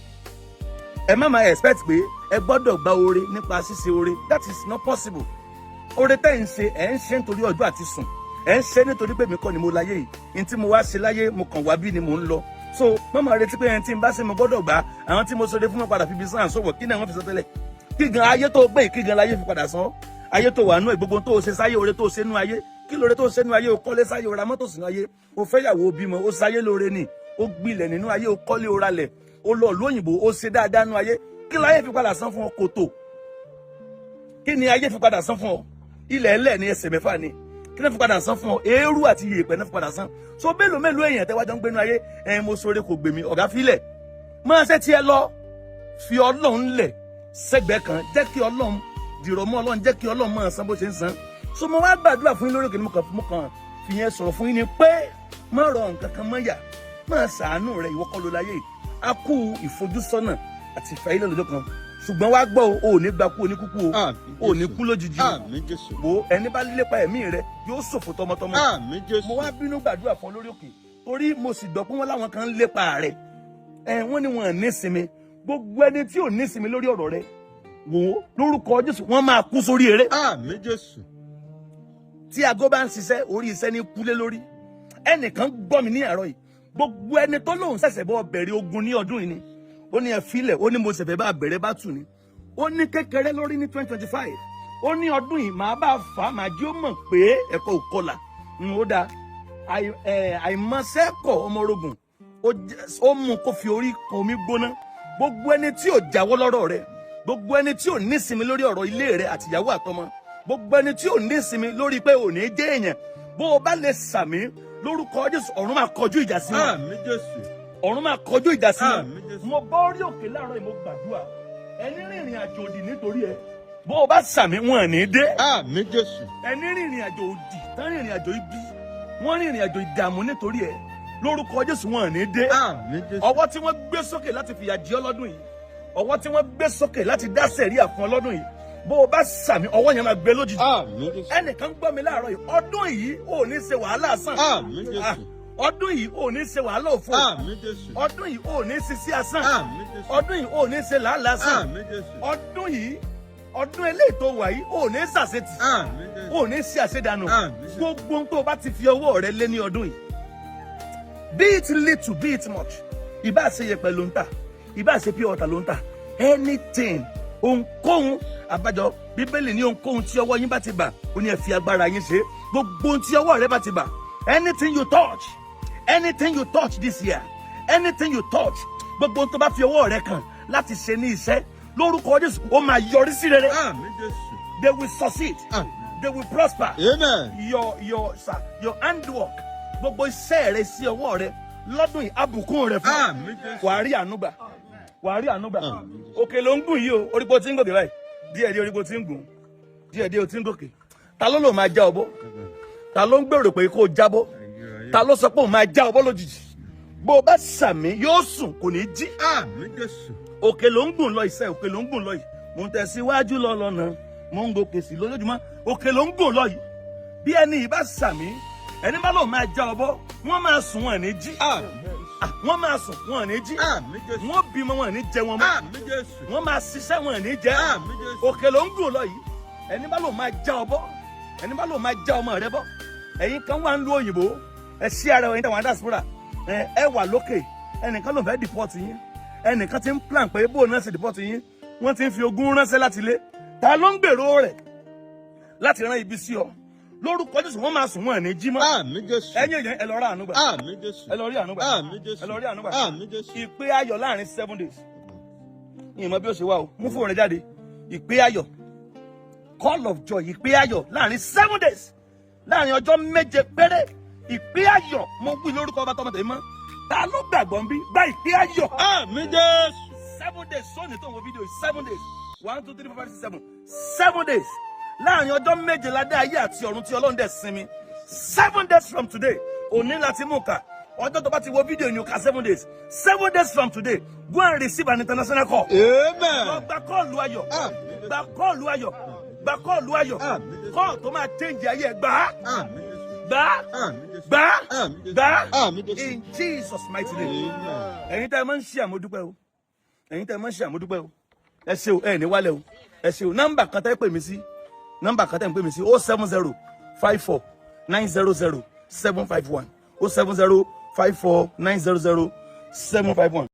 Speaker 1: Ẹ má expect pé ẹ gbọ́dọ̀ gba oore nípa ṣíṣe oore. That is not possible. Oore tẹ́ ń ṣe ẹ̀ ń ṣe nítorí ọjọ́ àti sùn. Ẹ̀ ń ṣe nítorí pé mi kọ́ ni mo láyé yìí. Ní tí mo wá ṣe láyé mo kàn wá bí ni mò ń lọ. So mọ́mọ́ retí pé ẹni tí n bá ṣe mo gbọ́dọ̀ gbà. Àwọn tí mo sọdẹ fún mi padà fi bí sàn sọ̀wọ̀ kí ni àwọn fi sọ tẹ́lẹ̀. Kí gan ayé tó gbé kí gan láyé fi padà san. Ayé tó wà nú ẹ̀ gbogbo tó ṣe sáyé oore tó ṣe nú ayé. Kí lóore tó ṣe nú ayé o kọ́lé sáyé o ra mọ́tò sínú ayé. O fẹ́yàwó o bímọ o sáyé lóore ni. O gbilẹ̀ nínú ayé o kọ́lé o ralẹ̀. O lọ lóyìnbó o ṣe dáadáa nú ayé. Kí láyé fi padà san fún ọ kòtò? Kí ni ayé fi padà san fún ọ? Ilẹ̀ ẹlẹ́ ni ẹsẹ̀ mẹ́fà ni. Kí ni fi padà san fún ọ? Eérú àti iyẹ̀pẹ̀ ni fi padà san. So mélòó èèyàn tẹ́ wá jọ ń gbénu ayé mo sọ̀rọ̀ kò gbèmí ọ̀gá fílẹ̀. Máa ṣe tiẹ̀ lọ. Fi Ọlọ́run lẹ̀ sẹ́gbẹ̀ẹ́ kan. Jẹ́ kí Ọlọ́run dìrọ̀ mọ́ Ọlọ́run. Jẹ́ kí Ọlọ́run máa san bó ṣe ń san. So mo wá gbàdúrà fún yín lórí òkè ni mo kàn fi yẹn sọ̀rọ̀ fún yín ni pé má rọ nǹkan kan mọ́ yà. Máa ṣàánú rẹ̀ ìwọ kọ́ ló láyé. A kú ìfojúsọ́nà àti ìfẹ́ ilé lọ́jọ́ kan. Ṣùgbọ́n wá gbọ́ o ò ní gba kú oníkúkú o. O ní kú lójijì o. Wo ẹni bá lépa ẹ̀mí rẹ̀ yóò ṣòfò tọmọtọmọ. Mo wá bínú gbàdúrà fún lórí òkè. Torí mo sì gbọ́ pé wọ́n láwọn kan ń lépa rẹ̀. Wọ́n ní wọn ò ní sinmi. Gbogbo ẹni tí ò ní sinmi lórí ọ̀rọ̀ rẹ̀ wò ó lórúkọ Jésù wọ́n máa kú sórí eré. Tí aago bá ń ṣiṣẹ́ orí iṣẹ́ ní kúlé lórí. Ẹnìkan gbọ́ mi ní àárọ̀ yìí. Gbogbo ẹni tó lóun ṣẹ̀ṣẹ̀ bọ́ bẹ̀rẹ̀ ogun ní ọdún yìí ni. Ó ní ẹ filẹ̀, ó ní mo ṣẹ̀fẹ̀ bá bẹ̀rẹ̀ bá tù ní. Ó ní kékeré lórí ní 2025. Ó ní ọdún yìí màá bá fà á, màá jí ó mọ̀ pé ẹ̀kọ́ ò kọlà. Ó dáa. Àìmọ̀ṣẹ́kọ̀ ọmọ orogun. Ó mú kó fi orí kan omi gbóná. Gbogbo ẹni tí ò jáwọ́ lọ́rọ̀ rẹ̀. gbogbo ẹni tí ò ní ìsinmi lórí ọ̀rọ̀ ilé rẹ àti ìyàwó àtọmọ, gbogbo ẹni tí ò ní ìsinmi lórí pé ò ní jẹ́ èèyàn, bó o bá lè sàmì lórúkọ Jésù, ọ̀run máa kọjú ìjà sí wọn.
Speaker 5: Àmín Jésù.
Speaker 1: Ọ̀run máa kọjú ìjà sí wọn.
Speaker 5: Àmín Jésù.
Speaker 1: Mo bọ́ orí òkè láàárọ̀ yìí, mo gbàdúrà ẹni rìnrìn àjò òdì nítorí ẹ, bó o bá sàmì wọn ò ní dé.
Speaker 5: Àmín Jésù.
Speaker 1: Ẹni rìnrìn àjò òdì, tán rìnrìn àjò ibi, wọ́n rìnrìn àjò ìdààmú nítorí ẹ, lórúkọ Jésù wọn ò ní dé.
Speaker 5: Àmín Jésù.
Speaker 1: Ọwọ́ tí wọ́n gbé sókè láti fìyà jẹ ọ́ lọ́dún yìí, ọwọ́ tí wọ́n gbé sókè láti dá sẹ̀ríà fún ọ lọ́dún yìí, bó o bá sàmì ọwọ́ yẹn máa gbé lójijì.
Speaker 5: Àmín Jésù.
Speaker 1: Ẹnìkan gbọ́ mi láàárọ̀ yìí, ọdún yìí ò ní ṣe wàhálà sàn.
Speaker 5: Àmín Jésù.
Speaker 1: Ọdún yìí ò ní ṣe wàhálà òfò.
Speaker 5: Àmín Jésù.
Speaker 1: Ọdún yìí ò ní ṣiṣẹ́ asán.
Speaker 5: Àmín Jésù.
Speaker 1: Ọdún yìí ò ní ṣe làálàá sàn.
Speaker 5: Àmín Jésù.
Speaker 1: Ọdún yìí, ọdún eléyìí tó wà yìí ò ní ṣàṣetì.
Speaker 5: Àmín Jésù.
Speaker 1: Ò ní ṣe àṣedànù.
Speaker 5: Àmín Jésù.
Speaker 1: Gbogbo ohun tó o bá ti fi ọwọ́ rẹ lé ní ọdún yìí, be it little, be it much, ìbá ṣe yẹ̀pẹ̀ ló ń tà, ìbá ṣe pure water ló ń tà, anything, ohunkóhun. Àbájọ Bíbélì ní ohunkóhun tí ọwọ́ yín bá ti bà, ó ní ẹ fi agbára yín ṣe. Gbogbo ohun tí ọwọ́ rẹ bá ti bà, anything you touch this year, anything you touch, gbogbo ohun tó bá fi ọwọ́ rẹ kàn láti ṣe ní iṣẹ́, lórúkọ Jésù ó máa yọrí sí rere.
Speaker 5: Àmín Jésù.
Speaker 1: They will succeed.
Speaker 5: Àmín.
Speaker 1: They will prosper.
Speaker 5: Amen.
Speaker 1: Your handwork, gbogbo iṣẹ́ rẹ sí ọwọ́ rẹ lọ́dún yìí, àbùkún rẹ fún ọ.
Speaker 5: Àmín Jésù.
Speaker 1: Wàá rí àánú gbà. Wàá rí àánú gbà. Òkè ló ń gùn yìí o, orípo tí ń gòkè báyìí. Díẹ̀díẹ̀ orípo tí ń gùn. Díẹ̀díẹ̀ o tí ń gòkè. Ta ló lò máa já ọbọ? Ta ló ń gbèrò pé kó o jábọ́? Ta ló sọ pé òun máa já ọbọ lójijì? Bó o bá sàmì yóò sùn kò ní jí.
Speaker 5: Àmín Jésù.
Speaker 1: Òkè ló ń gùn lọ iṣẹ́, òkè ló ń gùn lọ yìí. Mo ń tẹ̀síwájú lọ lọ́nà, mo ń gòkè sí lójoojúmọ́. Òkè ló ń gùn lọ yìí. Bí ẹni yìí bá sàmì, ẹni bá lòun máa já ọbọ, wọ́n máa sùn wọn ní jí. Wọ́n máa sùn wọn ní jí.
Speaker 5: Àmín Jésù.
Speaker 1: Wọ́n bímọ wọn ní jẹ wọn mọ́.
Speaker 5: Àmín Jésù.
Speaker 1: Wọ́n máa ṣiṣẹ́ wọn ní jẹ.
Speaker 5: Àmín Jésù.
Speaker 1: Òkè ló ń gùn lọ yìí. Ẹni bá lòun máa já ọbọ, ẹni bá lòun máa já ọmọ rẹ bọ́. Ẹ̀yin kan wà ń lu òyìnbó, ẹ ṣí ara ẹ̀yin táwọn diaspora, ẹ wà lókè. Ẹnìkan ló fẹ́ deport yín, ẹnìkan ti ń plan pé bó náà ṣe deport yín, wọ́n ti ń fi ogún ránṣẹ́ láti ilé. Ta ló ń gbèrò rẹ̀ láti rán ibi sí ọ? Lórúkọ Jésù wọ́n máa sùn wọn ní jí mọ́.
Speaker 5: Àmín Jésù.
Speaker 1: Ẹ̀yin èèyàn ẹ lọ rí àánú gbà.
Speaker 5: Àmín Jésù.
Speaker 1: Ẹ lọ rí àánú gbà.
Speaker 5: Àmín Jésù.
Speaker 1: Ẹ lọ rí àánú gbà.
Speaker 5: Àmín Jésù.
Speaker 1: Ìpè ayọ̀ láàrin 7 days. Ìmọ̀ bí ó ṣe wà o, mú fóònù rẹ jáde. Ìpè ayọ̀, call of joy, ìpè ayọ̀ láàrin 7 days. Láàrin ọjọ́ 7 péré. Ìpè ayọ̀, mo wí lórúkọ ọba tọmọ tèmi mọ́. Ta ló gbàgbọ́ ń bí? Gba ìpè ayọ̀.
Speaker 5: Àmín Jésù.
Speaker 1: 7 days, sóòní tó ń wo fídíò yìí, 7 days. 1, 2, 3, 4, 5, 6, 7. 7 days. Láàrin ọjọ́ 7 ládé ayé àti ọ̀run tí Ọlọ́run dẹ̀ sinmi. 7 days from today, òní láti mú ká. Ọjọ́ tó bá ti wo fídíò yìí, ó ká 7 days. 7 days from today, go and receive an international call.
Speaker 5: Amen.
Speaker 1: Gba kọ́ọ̀lù ayọ̀.
Speaker 5: Àmín.
Speaker 1: Gba kọ́ọ̀lù ayọ̀. Gba kọ́ọ̀lù ayọ̀.
Speaker 5: Àmín.
Speaker 1: Kọ́ọ̀lù tó máa change ayé ẹ̀ gbà.
Speaker 5: Àmín Jésù.
Speaker 1: Gbà.
Speaker 5: Àmín Jésù.
Speaker 1: Gbà.
Speaker 5: Àmín Jésù.
Speaker 1: Gbà.
Speaker 5: Àmín Jésù.
Speaker 1: In Jesus' mighty name. Ẹ̀yin tẹ́ ẹ máa ń ṣe àmójúpẹ́ o. Ẹ̀yin tẹ́ ẹ máa ń ṣe àmójúpẹ́ o. Ẹ ṣe o, ẹ ní wálẹ̀ o. Ẹ ṣe o, nọ́mbà kan tẹ́ pè mí sí. Nọ́mbà kan tẹ́ ń pè mí sí 070 54 900 751. 070 54 900 751.